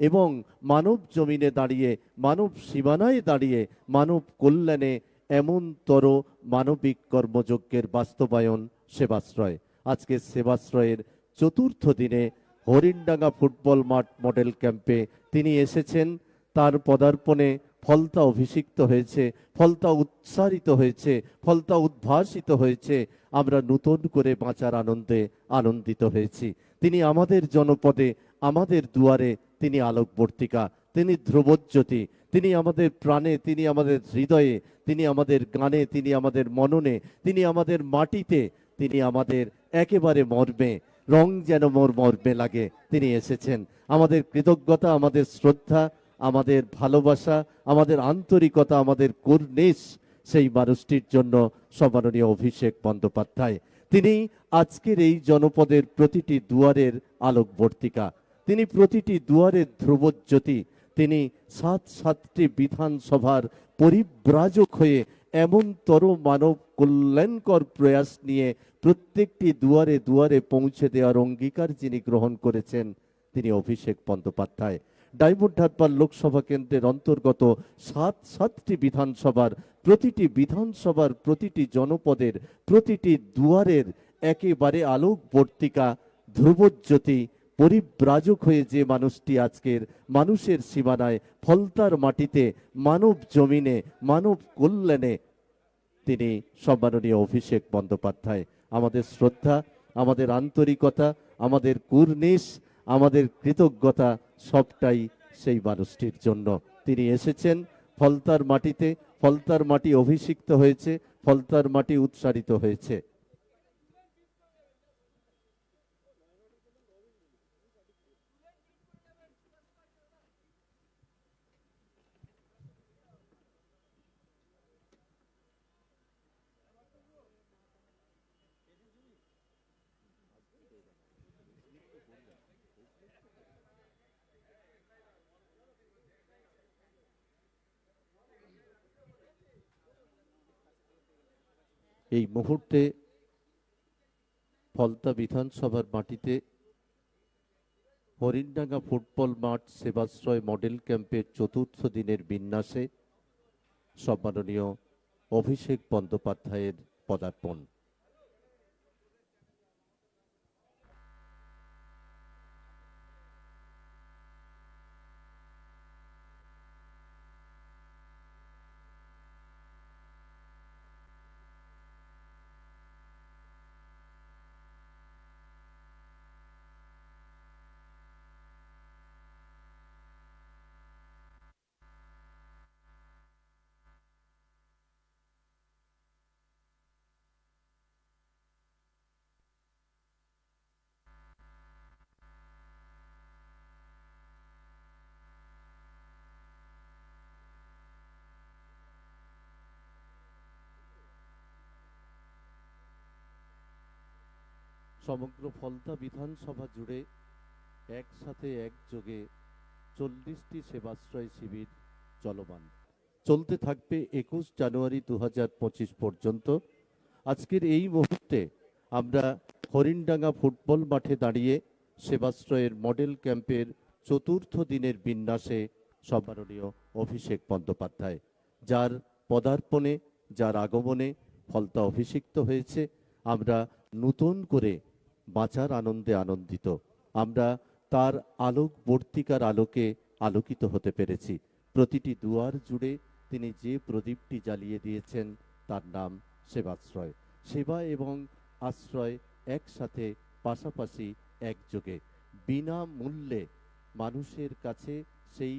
এবং মানব জমিনে দাঁড়িয়ে, মানব সীমানায় দাঁড়িয়ে মানব কল্যাণে এমনতর মানবিক কর্মযজ্ঞের বাস্তবায়ন সেবাশ্রয়। আজকে সেবাশ্রয়ের চতুর্থ দিনে হরিণডাঙ্গা ফুটবল মাঠ মডেল ক্যাম্পে তিনি এসেছেন। তার পদার্পণে ফলতা অভিষিক্ত হয়েছে, ফলতা উৎসারিত হয়েছে, ফলতা উদ্ভাসিত হয়েছে। আমরা নতুন করে বাঁচার আনন্দে আনন্দিত হয়েছি। তিনি আমাদের জনপদে, আমাদের দুয়ারে তিনি আলোকবর্তিকা, তিনি ধ্রুবজ্যোতি, তিনি আমাদের প্রাণে, তিনি আমাদের হৃদয়ে, তিনি আমাদের গানে, তিনি আমাদের মননে, তিনি আমাদের মাটিতে, তিনি আমাদের একেবারে মর্মে, রং যেন মোর মর্মে লাগে তিনি এসেছেন। আমাদের কৃতজ্ঞতা, আমাদের শ্রদ্ধা, আমাদের ভালোবাসা, আমাদের আন্তরিকতা, আমাদের কর্নিশ সেই মানুষটির জন্য সম্মাননীয় অভিষেক বন্দ্যোপাধ্যায়। তিনি আজকের এই জনপদের প্রতিটি দুয়ারের আলোকবর্তিকা, তিনি প্রতিটি দুয়ারের ধ্রুবজ্যোতি, তিনি সাতটি বিধানসভার পরিব্রাজক হয়ে এমনতর মানব কল্যাণকর প্রয়াস নিয়ে প্রত্যেকটি দুয়ারে দুয়ারে পৌঁছে দেওয়ার অঙ্গীকার যিনি গ্রহণ করেছেন তিনি অভিষেক বন্দ্যোপাধ্যায়। ডায়মন্ড হারবার লোকসভা কেন্দ্রের অন্তর্গত সাতটি বিধানসভার প্রতিটি জনপদের প্রতিটি দুয়ারের একেবারে আলোকবর্তিকা, ধ্রুবজ্যোতি, পরিব্রাজক হয়ে যে মানুষটি আজকের মানুষের সীমানায়, ফলতার মাটিতে, মানব জমিনে, মানব কল্যাণে তিনি সম্মাননীয় অভিষেক বন্দ্যোপাধ্যায়। আমাদের শ্রদ্ধা, আমাদের আন্তরিকতা, আমাদের কুর্নিশ, আমাদের কৃতজ্ঞতা সবটাই সেই মানুষটির জন্য। তিনি এসেছেন ফলতার মাটিতে, ফলতার মাটি অভিষিক্ত হয়েছে, ফলতার মাটি উৎসারিত হয়েছে। এই মুহূর্তে ফলতা বিধানসভার মাটিতে হরিণডাঙ্গা ফুটবল মাঠ সেবাশ্রয় মডেল ক্যাম্পের চতুর্থ দিনের বিন্যাসে সম্মাননীয় অভিষেক বন্দ্যোপাধ্যায়ের পদার্পণ। সমগ্র ফলতা বিধানসভা জুড়ে একসাথে একযোগে 40টি সেবাশ্রয় শিবির চলমান, চলতে থাকবে 21 জানুয়ারি 2025 পর্যন্ত। আজকের এই মুহূর্তে আমরা হরিণডাঙ্গা ফুটবল মাঠে দাঁড়িয়ে সেবাশ্রয়ের মডেল ক্যাম্পের চতুর্থ দিনের বিন্যাসে সম্মাননীয় অভিষেক বন্দ্যোপাধ্যায়, যার পদার্পণে, যার আগমনে ফলতা অভিষিক্ত হয়েছে। আমরা নতুন করে বাঁচার আনন্দে আনন্দিত। আমরা তার আলোকবর্তিকার আলোকে আলোকিত হতে পেরেছি। প্রতিটি দুয়ার জুড়ে তিনি যে প্রদীপটি জ্বালিয়ে দিয়েছেন তার নাম সেবাশ্রয়। সেবা এবং আশ্রয় একসাথে, পাশাপাশি, একযোগে, বিনামূল্যে মানুষের কাছে সেই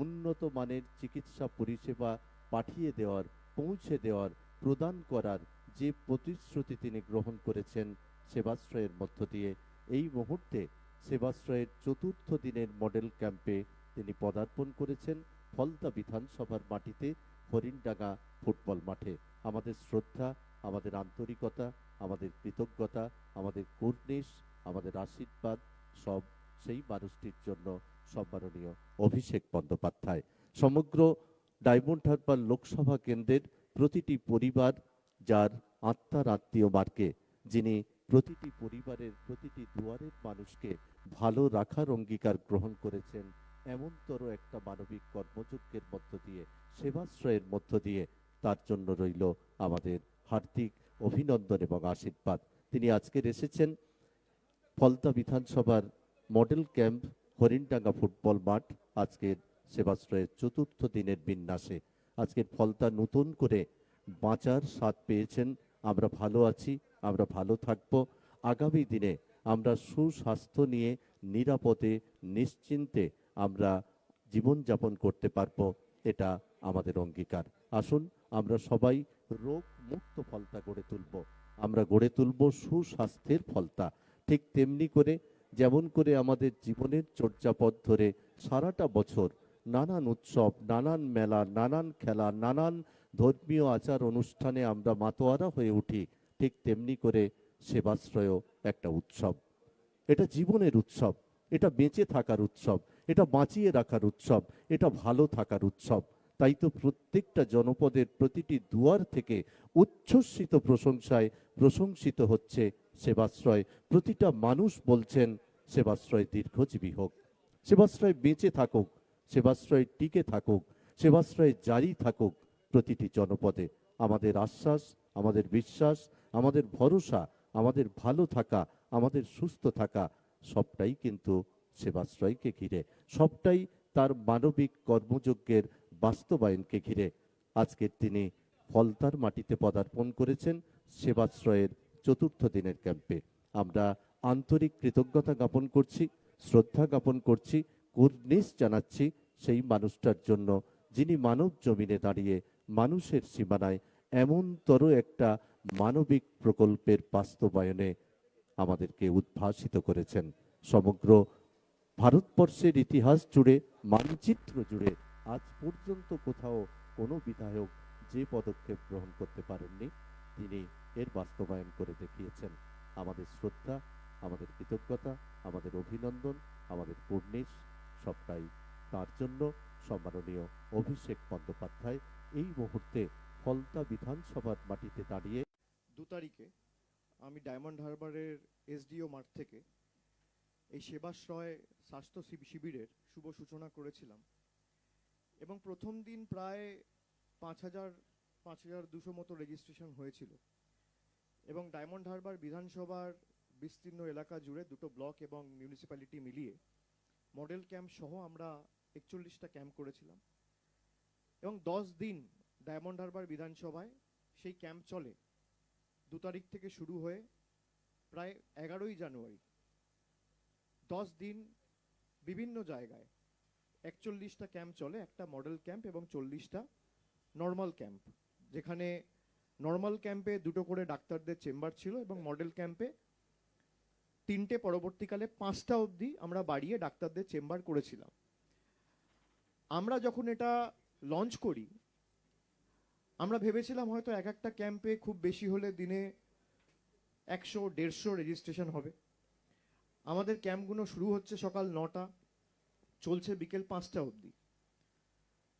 উন্নত মানের চিকিৎসা পরিষেবা পাঠিয়ে দেওয়ার, পৌঁছে দেওয়ার, প্রদান করার যে প্রতিশ্রুতি তিনি গ্রহণ করেছেন সেবাশ্রয়ের মধ্য দিয়ে, এই মুহূর্তে সেবাশ্রয়ের চতুর্থ দিনের মডেল ক্যাম্পে তিনি পদার্পণ করেছেন ফলতা বিধানসভার মাটিতে, হরিণডাঙ্গা ফুটবল মাঠে। আমাদের শ্রদ্ধা, আমাদের আন্তরিকতা, আমাদের কৃতজ্ঞতা, আমাদের কর্নিশ, আমাদের আশীর্বাদ সব সেই মানুষটির জন্য সম্মাননীয় অভিষেক বন্দ্যোপাধ্যায়। সমগ্র ডায়মন্ড হারবার লোকসভা কেন্দ্রের প্রতিটি পরিবার, যার আত্মার আত্মীয় মার্কে, যিনি প্রতিটি পরিবারের প্রতিটি দুয়ারের মানুষকে ভালো রাখার অঙ্গীকার গ্রহণ করেছেন সেবাশ্রয়ের মধ্য দিয়ে তার জন্য রইল আমাদের হার্দিক অভিনন্দন এবং আশীর্বাদ। তিনি আজকের এসেছেন ফলতা বিধানসভার মডেল ক্যাম্প হরিণডাঙ্গা ফুটবল মাঠ আজকের সেবাশ্রয়ের চতুর্থ দিনের বিন্যাসে। আজকের ফলতা নতুন করে বাঁচার স্বাদ পেয়েছেন। আমরা ভালো আছি, আমরা ভালো থাকব। আগামী দিনে আমরা সুস্বাস্থ্য নিয়ে নিরাপদে নিশ্চিন্তে আমরা জীবনযাপন করতে পারবো, এটা আমাদের অঙ্গীকার। আসুন আমরা সবাই রোগ মুক্ত ফলতা গড়ে তুলব, আমরা গড়ে তুলব সুস্বাস্থ্যের ফলতা। ঠিক তেমনি করে যেমন করে আমাদের জীবনের চর্যাপদ ধরে সারাটা বছর নানান উৎসব, নানান মেলা, নানান খেলা, নানান ধর্মীয় আচার অনুষ্ঠানে আমরা মাতোয়ারা হয়ে উঠি, ঠিক তেমনি করে সেবাশ্রয়ও একটা উৎসব। এটা জীবনের উৎসব, এটা বেঁচে থাকার উৎসব, এটা বাঁচিয়ে রাখার উৎসব, এটা ভালো থাকার উৎসব। তাই তো প্রত্যেকটা জনপদের প্রতিটি দুয়ার থেকে উচ্ছ্বসিত প্রশংসায় প্রশংসিত হচ্ছে সেবাশ্রয়। প্রতিটা মানুষ বলছেন সেবাশ্রয় দীর্ঘজীবী হোক, সেবাশ্রয় বেঁচে থাকুক, সেবাশ্রয় টিকে থাকুক, সেবাশ্রয় জারি থাকুক প্রতিটি জনপদে। আমাদের আশ্বাস, আমাদের বিশ্বাস, আমাদের ভরসা, আমাদের ভালো থাকা, আমাদের সুস্থ থাকা সবটাই কিন্তু সেবাশ্রয়কে ঘিরে, সবটাই তার মানবিক কর্মযজ্ঞের বাস্তবায়নকে ঘিরে। আজকের তিনি ফলতার মাটিতে পদার্পণ করেছেন সেবাশ্রয়ের চতুর্থ দিনের ক্যাম্পে। আমরা আন্তরিক কৃতজ্ঞতা জ্ঞাপন করছি, শ্রদ্ধা জ্ঞাপন করছি, কুর্নিশ জানাচ্ছি সেই মানুষটার জন্য যিনি মানব জমিনে দাঁড়িয়ে মানুষের সীমানায় এমনতর একটা মানবিক প্রকল্পের বাস্তবায়নে আমাদেরকে উদ্ভাসিত করেছেন। সমগ্র ভারতবর্ষের ইতিহাস জুড়ে, মানচিত্র জুড়ে আজ পর্যন্ত কোথাও কোনো বিধায়ক যে পদক্ষেপ গ্রহণ করতে পারেননি, তিনি এর বাস্তবায়ন করে দেখিয়েছেন। আমাদের শ্রদ্ধা, আমাদের কৃতজ্ঞতা, আমাদের অভিনন্দন, আমাদের কুর্নিশ সবটাই তার জন্য। সম্মাননীয় অভিষেক বন্দ্যোপাধ্যায় এই মুহূর্তে ফলতা বিধানসভার মাটিতে দাঁড়িয়ে 2 তারিখে আমি ডায়মন্ড হারবারের এসডিও মাঠ থেকে এই সেবাশ্রয় স্বাস্থ্য শিবিরের শুভ সূচনা করেছিলাম এবং প্রথম দিন প্রায় 5,200 মতো রেজিস্ট্রেশন হয়েছিল এবং ডায়মন্ড হারবার বিধানসভার বিস্তীর্ণ এলাকা জুড়ে 2টো ব্লক এবং মিউনিসিপ্যালিটি মিলিয়ে মডেল ক্যাম্প সহ আমরা 41টা ক্যাম্প করেছিলাম এবং 10 দিন ডায়মন্ড হারবার বিধানসভায় সেই ক্যাম্প চলে। 2 তারিখ থেকে শুরু হয়ে প্রায় 11ই জানুয়ারি 10 দিন বিভিন্ন জায়গায় 41টা ক্যাম্প চলে, একটা মডেল ক্যাম্প এবং 40টা নর্মাল ক্যাম্প, যেখানে নর্মাল ক্যাম্পে 2টো করে ডাক্তারদের চেম্বার ছিল এবং মডেল ক্যাম্পে 3টে, পরবর্তীকালে 5টা অবধি আমরা বাড়িয়ে ডাক্তারদের চেম্বার করেছিলাম। আমরা যখন এটা লঞ্চ করি আমরা ভেবেছিলাম হয়তো এক একটা ক্যাম্পে খুব বেশি হলে দিনে 100-150 রেজিস্ট্রেশন হবে। আমাদের ক্যাম্পগুলো শুরু হচ্ছে সকাল 9টা, চলছে বিকেল 5টা অবধি।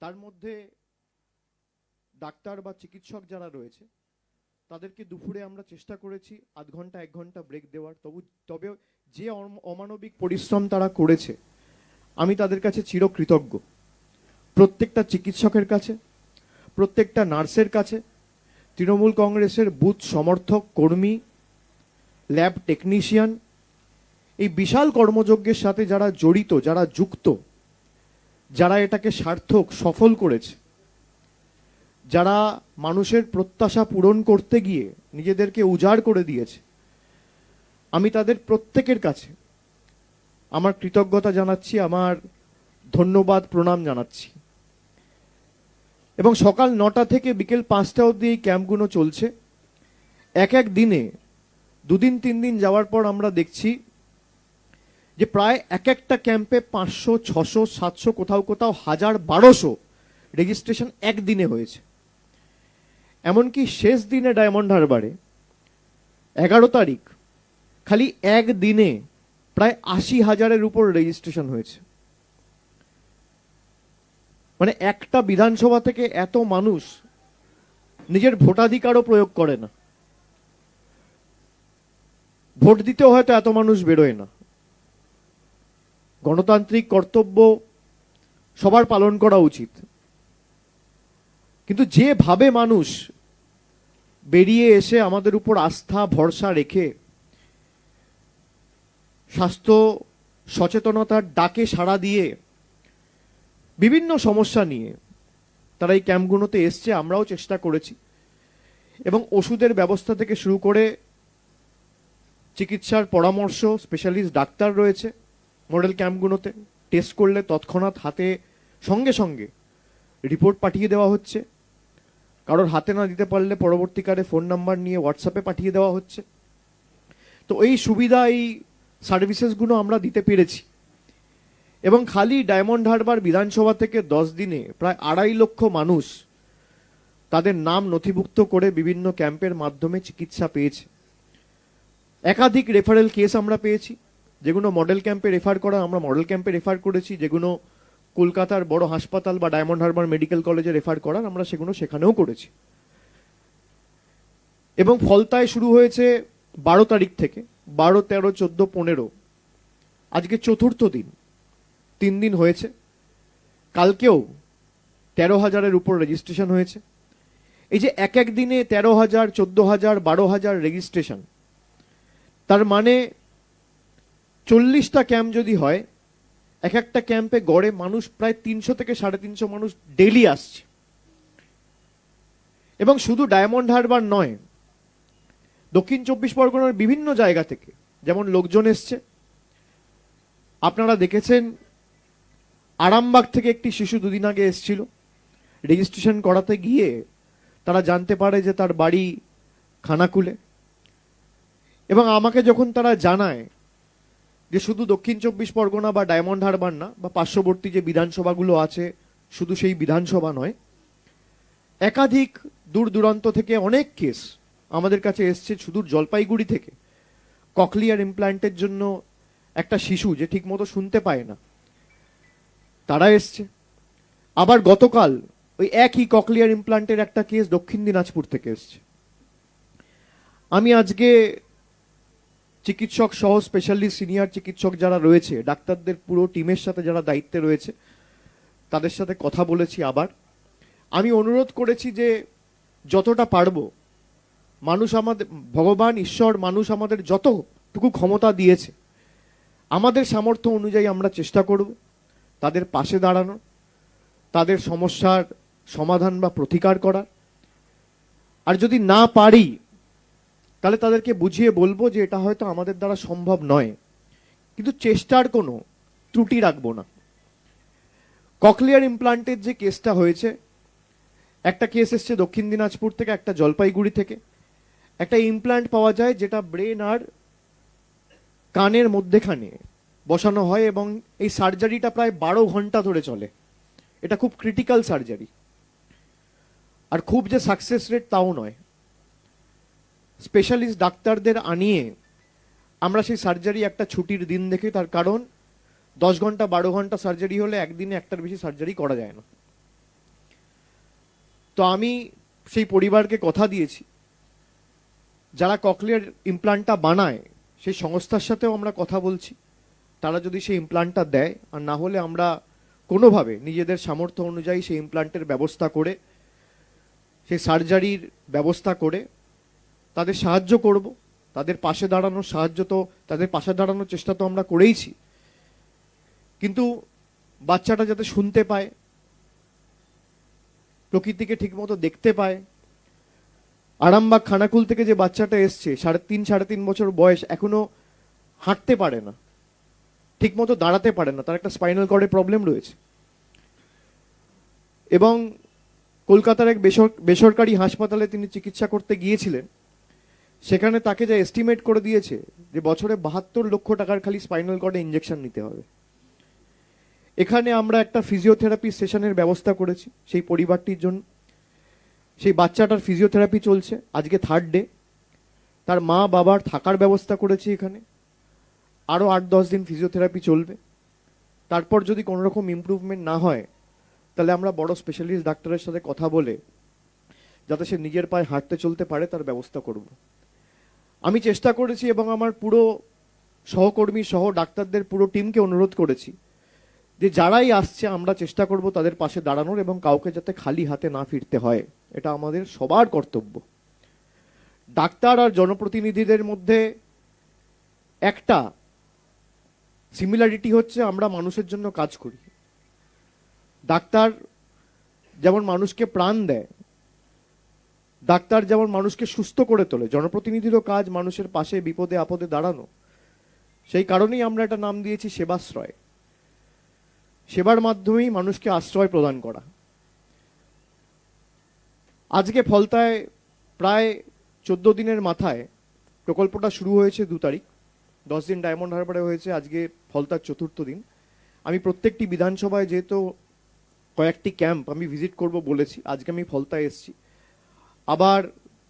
তার মধ্যে ডাক্তার বা চিকিৎসক যারা রয়েছে তাদেরকে দুপুরে আমরা চেষ্টা করেছি আধ ঘন্টা 1 ঘন্টা ব্রেক দেওয়ার, তবে যে অমানবিক পরিশ্রম তারা করেছে আমি তাদের কাছে চিরকৃতজ্ঞ। প্রত্যেকটা চিকিৎসকের কাছে, প্রত্যেকটা নার্সের কাছে, তৃণমূল কংগ্রেসের বুথ সমর্থক কর্মী, ল্যাব টেকনিশিয়ান, এই বিশাল কর্মযজ্ঞের সাথে যারা জড়িত, যারা যুক্ত, যারা এটাকে সার্থক সফল করেছে, যারা মানুষের প্রত্যাশা পূরণ করতে গিয়ে নিজেদেরকে উজাড় করে দিয়েছে, আমি তাদের প্রত্যেকের কাছে আমার কৃতজ্ঞতা জানাচ্ছি, আমার ধন্যবাদ প্রণাম জানাচ্ছি। এবং সকাল 9টা থেকে বিকেল 5টা অবধি এই ক্যাম্পগুলো চলছে। এক এক দিনে 2 দিন 3 দিন যাওয়ার পর আমরা দেখছি যে প্রায় এক একটা ক্যাম্পে 500, 600, 700, কোথাও কোথাও 1000-1200 রেজিস্ট্রেশন একদিনে হয়েছে। এমনকি শেষ দিনে ডায়মন্ড হারবারে 11 তারিখ খালি একদিনে প্রায় 80,000-এর উপর রেজিস্ট্রেশন হয়েছে। মানে একটা বিধানসভা থেকে এত মানুষ নিজের ভোটাধিকারও প্রয়োগ করে না, ভোট দিতেও হয়তো এত মানুষ বেরোয় না। গণতান্ত্রিক কর্তব্য সবার পালন করা উচিত। কিন্তু যেভাবে মানুষ বেরিয়ে এসে আমাদের উপর আস্থা ভরসা রেখে স্বাস্থ্য সচেতনতার ডাকে সাড়া দিয়ে বিভিন্ন সমস্যা নিয়ে তারা এই ক্যাম্পগুলোতে এসছে, আমরাও চেষ্টা করেছি। এবং ওষুধের ব্যবস্থা থেকে শুরু করে চিকিৎসার পরামর্শ, স্পেশালিস্ট ডাক্তার রয়েছে মডেল ক্যাম্পগুলোতে। টেস্ট করলে তৎক্ষণাৎ হাতে সঙ্গে সঙ্গে রিপোর্ট পাঠিয়ে দেওয়া হচ্ছে। কারোর হাতে না দিতে পারলে পরবর্তীকালে ফোন নাম্বার নিয়ে হোয়াটসঅ্যাপে পাঠিয়ে দেওয়া হচ্ছে। তো এই সুবিধা, এই সার্ভিসেসগুলো আমরা দিতে পেরেছি। এবং খালি ডায়মন্ড হারবার বিধানসভা থেকে 10 দিনে প্রায় 2.5 লক্ষ মানুষ তাদের নাম নথিভুক্ত করে বিভিন্ন ক্যাম্পের মাধ্যমে চিকিৎসা পেয়েছে। একাধিক রেফারেল কেস আমরা পেয়েছি, যেগুলো মডেল ক্যাম্পে রেফার করা আমরা মডেল ক্যাম্পে রেফার করেছি, যেগুলো কলকাতার বড় হাসপাতাল বা ডায়মন্ড হারবার মেডিকেল কলেজে রেফার করার আমরা সেগুলো সেখানেও করেছি। এবং ফলতায় শুরু হয়েছে 12 তারিখ থেকে, 12, 13, 14, 15, আজকে চতুর্থ দিন, 3 দিন হয়েছে। কালকেও 13,000-এর উপর রেজিস্ট্রেশন হয়েছে। এই যে এক দিনে 13,000, 14,000, 12,000 রেজিস্ট্রেশন, তার মানে 40টা ক্যাম্প যদি হয়, এক একটা ক্যাম্পে গড়ে মানুষ প্রায় 300 থেকে 350 মানুষ ডেইলি আসছে। এবং শুধু ডায়মন্ড হারবার নয়, দক্ষিণ 24 পরগনার বিভিন্ন জায়গা থেকে যেমন লোকজন এসছে। আপনারা দেখেছেন আরামবাগ থেকে একটি শিশু 2 দিন আগে এসেছিল। রেজিস্ট্রেশন করাতে গিয়ে তারা জানতে পারে যে তার বাড়ি খানাকুলে। এবং আমাকে যখন তারা জানায় যে শুধু দক্ষিণ 24 পরগনা বা ডায়মন্ড হারবার না, বা পার্শ্ববর্তী যে বিধানসভাগুলো আছে শুধু সেই বিধানসভা নয়, একাধিক দূর দূরান্ত থেকে অনেক কেস আমাদের কাছে এসছে। সুদূর জলপাইগুড়ি থেকে ককলিয়ার ইমপ্ল্যান্টের জন্য একটা শিশু যে ঠিকমতো শুনতে পায় না, তারা এসছে। আবার গতকাল ওই একই ককলিয়ার ইমপ্ল্যান্টের একটা কেস দক্ষিণ দিনাজপুর থেকে এসছে। আমি আজকে চিকিৎসক সহ স্পেশালিস্ট সিনিয়র চিকিৎসক যারা রয়েছে, ডাক্তারদের পুরো টিমের সাথে যারা দায়িত্বে রয়েছে, তাদের সাথে কথা বলেছি। আবার আমি অনুরোধ করেছি যে যতটা পারবো মানুষ আমাদের, ভগবান ঈশ্বর মানুষ আমাদের যতটুকু ক্ষমতা দিয়েছে, আমাদের সামর্থ্য অনুযায়ী আমরা চেষ্টা করব তাদের পাশে দাঁড়ানো, তাদের সমস্যার সমাধান বা প্রতিকার করার। আর যদি না পারি তাহলে তাদেরকে বুঝিয়ে বলবো যে এটা হয়তো আমাদের দ্বারা সম্ভব নয়, কিন্তু চেষ্টার কোনো ত্রুটি রাখবো না। ককলিয়ার ইমপ্লান্টের যে কেসটা হয়েছে, একটা কেস এসছে দক্ষিণ দিনাজপুর থেকে, একটা জলপাইগুড়ি থেকে। একটা ইমপ্ল্যান্ট পাওয়া যায় যেটা ব্রেন আর কানের মধ্যেখানে বসানো হয়, এবং এই সার্জারিটা প্রায় 12 ঘন্টা ধরে চলে। এটা খুব ক্রিটিক্যাল সার্জারি, আর খুব যে সাকসেস রেট তাও নয়। স্পেশালিস্ট ডাক্তারদের আনিয়ে আমরা সেই সার্জারি একটা ছুটির দিন দেখে, তার কারণ 10 ঘন্টা 12 ঘন্টা সার্জারি হলে একদিনে একটার বেশি সার্জারি করা যায় না। তো আমি সেই পরিবারকে কথা দিয়েছি, যারা ককলিয়ার ইমপ্লান্টটা বানায় সেই সংস্থার সাথেও আমরা কথা বলছি, তারা যদি সেই ইমপ্লান্টটা দেয়, আর না হলে আমরা কোনোভাবে নিজেদের সামর্থ্য অনুযায়ী সেই ইমপ্লান্টের ব্যবস্থা করে, সেই সার্জারির ব্যবস্থা করে তাদের সাহায্য করব। তাদের পাশে দাঁড়ানোর সাহায্য তো, তাদের পাশে দাঁড়ানোর চেষ্টা তো আমরা করেইছি, কিন্তু বাচ্চাটা যাতে শুনতে পায়, প্রকৃতিকে ঠিকমতো দেখতে পায়। আরামবাগ খানাকুল থেকে যে বাচ্চাটা এসছে, 3.5 বছর বয়স, এখনো হাঁটতে পারে না, ঠিকমতো দাঁড়াতে পারে না, তার একটা স্পাইনাল কর্ডের প্রবলেম রয়েছে। এবং কলকাতার এক বেসরকারি হাসপাতালে তিনি চিকিৎসা করতে গিয়েছিলেন। সেখানে তাকে যা এস্টিমেট করে দিয়েছে যে বছরে 72 লক্ষ টাকার খালি স্পাইনাল কর্ডে ইঞ্জেকশন নিতে হবে। এখানে আমরা একটা ফিজিওথেরাপি সেশনের ব্যবস্থা করেছি সেই পরিবারটির জন্য। সেই বাচ্চাটার ফিজিওথেরাপি চলছে, আজকে 3rd ডে। তার মা বাবার থাকার ব্যবস্থা করেছি এখানে, আরও 8-10 দিন ফিজিওথেরাপি চলবে। তারপর যদি কোনো রকম ইমপ্রুভমেন্ট না হয়, তাহলে আমরা বড় স্পেশালিস্ট ডাক্তারের সাথে কথা বলে যাতে সে নিজের পায়ে হাঁটতে চলতে পারে তার ব্যবস্থা করব। আমি চেষ্টা করেছি এবং আমার পুরো সহকর্মী সহ ডাক্তারদের পুরো টিমকে অনুরোধ করেছি যে যারাই আসছে আমরা চেষ্টা করব তাদের পাশে দাঁড়ানোর এবং কাউকে যাতে খালি হাতে না ফিরতে হয়, এটা আমাদের সবার কর্তব্য। ডাক্তার আর জনপ্রতিনিধিদের মধ্যে একটা সিমিলারিটি হচ্ছে আমরা মানুষের জন্য কাজ করি। ডাক্তার যেমন মানুষকে প্রাণ দেয়, ডাক্তার যেমন মানুষকে সুস্থ করে তোলে, জনপ্রতিনিধিরও কাজ মানুষের পাশে বিপদে আপদে দাঁড়ানো। সেই কারণেই আমরা এটা নাম দিয়েছি সেবাশ্রয়। সেবার মাধ্যমেই মানুষকে আশ্রয় প্রদান করা। আজকে ফলতায় প্রায় 14 দিনের মাথায় প্রকল্পটা শুরু হয়েছে 2 তারিখ, 10 দিন ডায়মন্ড হারবারে হয়েছে, আজকে ফলতার 4র্থ দিন। আমি প্রত্যেকটি বিধানসভায় যেহেতু কয়েকটি ক্যাম্প আমি ভিজিট করব বলেছি, আজকে আমি ফলতায় এসেছি। আবার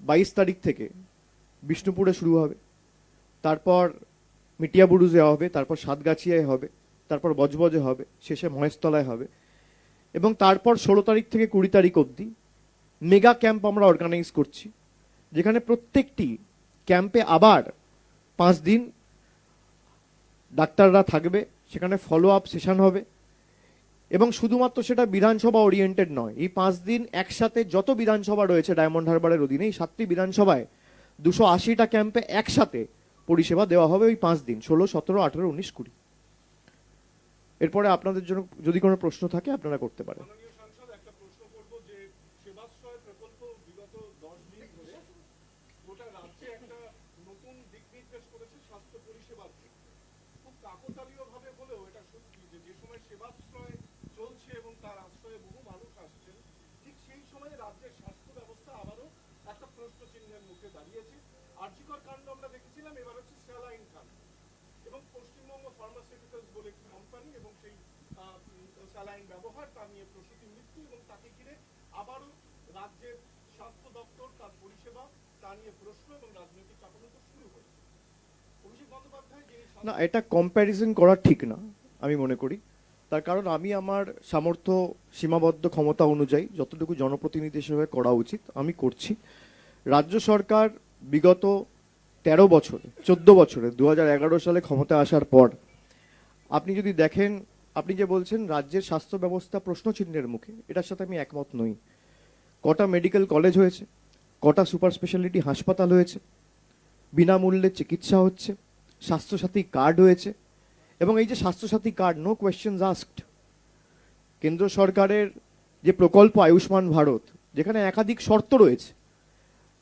22 তারিখ থেকে বিষ্ণুপুরে শুরু হবে, তারপর মিটিয়াবুরুজে হবে, তারপর সাতগাছিয়ায় হবে, তারপর বজবজে হবে, শেষে মহেশতলায় হবে, এবং তারপর 16 তারিখ থেকে 20 তারিখ অবধি মেগা ক্যাম্প আমরা অর্গানাইজ করছি, যেখানে প্রত্যেকটি ক্যাম্পে আবার 5 দিন ডাক্তাররা থাকবে, সেখানে ফলো আপ সেশন হবে। এবং শুধুমাত্র সেটা বিধানসভা ওরিয়েন্টেড নয়, এই 5 দিন একসাথে যত বিধানসভা রয়েছে ডায়মন্ড হারবারের অধীনে, এই 7টি বিধানসভায় 280টা ক্যাম্পে একসাথে পরিষেবা দেওয়া হবে ওই 5 দিন, 16, 17, 18, 19, 20। এরপরে আপনাদের জন্য যদি কোনো প্রশ্ন থাকে আপনারা করতে পারেন। মাননীয় সাংসদ, একটা প্রশ্ন করব যে সেবাশ্রয় প্রকল্প বিগত 10 দিন ধরে গোটা রাজ্যে একটা নতুন দিক নির্দেশ করেছে স্বাস্থ্য পরিষেবার ক্ষেত্রে। খুব কাকতালীয়ভাবে হলেও এটা সত্যি যে যে সময় সেবাশ্রয় চলছে এবং তার আশ্রয়ে বহু মানুষ আসছেন, ঠিক সেই সময়ে রাজ্যের স্বাস্থ্য ব্যবস্থা আবারও একটা প্রশ্ন চিহ্নের মুখে দাঁড়িয়েছে। আরজিকর কাণ্ড আমরা দেখেছিলাম, এবার হচ্ছে স্যালাইন কাণ্ড, এবং পশ্চিমবঙ্গ ফার্মাসিউটিক্যালস বলে একটি কোম্পানি এবং সেই স্যালাইন ব্যবহার, তা নিয়ে প্রসূতি মৃত্যু, এবং তাকে ঘিরে আবারও রাজ্যের স্বাস্থ্য দপ্তর তার পরিষেবা তা নিয়ে প্রশ্ন এবং রাজনৈতিক চাপানোতর শুরু হয়েছে। অভিষেক বন্দ্যোপাধ্যায় যে না, এটা কম্প্যারিজন করা ঠিক না আমি মনে করি। তার কারণ আমি আমার সামর্থ্য সীমাবদ্ধ ক্ষমতা অনুযায়ী যতটুকু জনপ্রতিনিধি হিসেবে করা উচিত আমি করছি। রাজ্য সরকার বিগত 13 বছরে 14 বছরে 2011 সালে ক্ষমতা আসার পর আপনি যদি দেখেন, আপনি যে বলছেন রাজ্যের স্বাস্থ্য ব্যবস্থা প্রশ্নচিহ্নের মুখে, এটার সাথে আমি একমত নই। কটা মেডিকেল কলেজ হয়েছে, কটা সুপার স্পেশালিটি হাসপাতাল হয়েছে, বিনামূল্যে চিকিৎসা হচ্ছে, স্বাস্থ্যসাথী কার্ড হয়েছে, এবং এই যে Swasthya Sathi card, no questions asked, কেন্দ্র সরকারের যে প্রকল্প আয়ুষ্মান ভারত, যেখানে একাধিক শর্ত রয়েছে।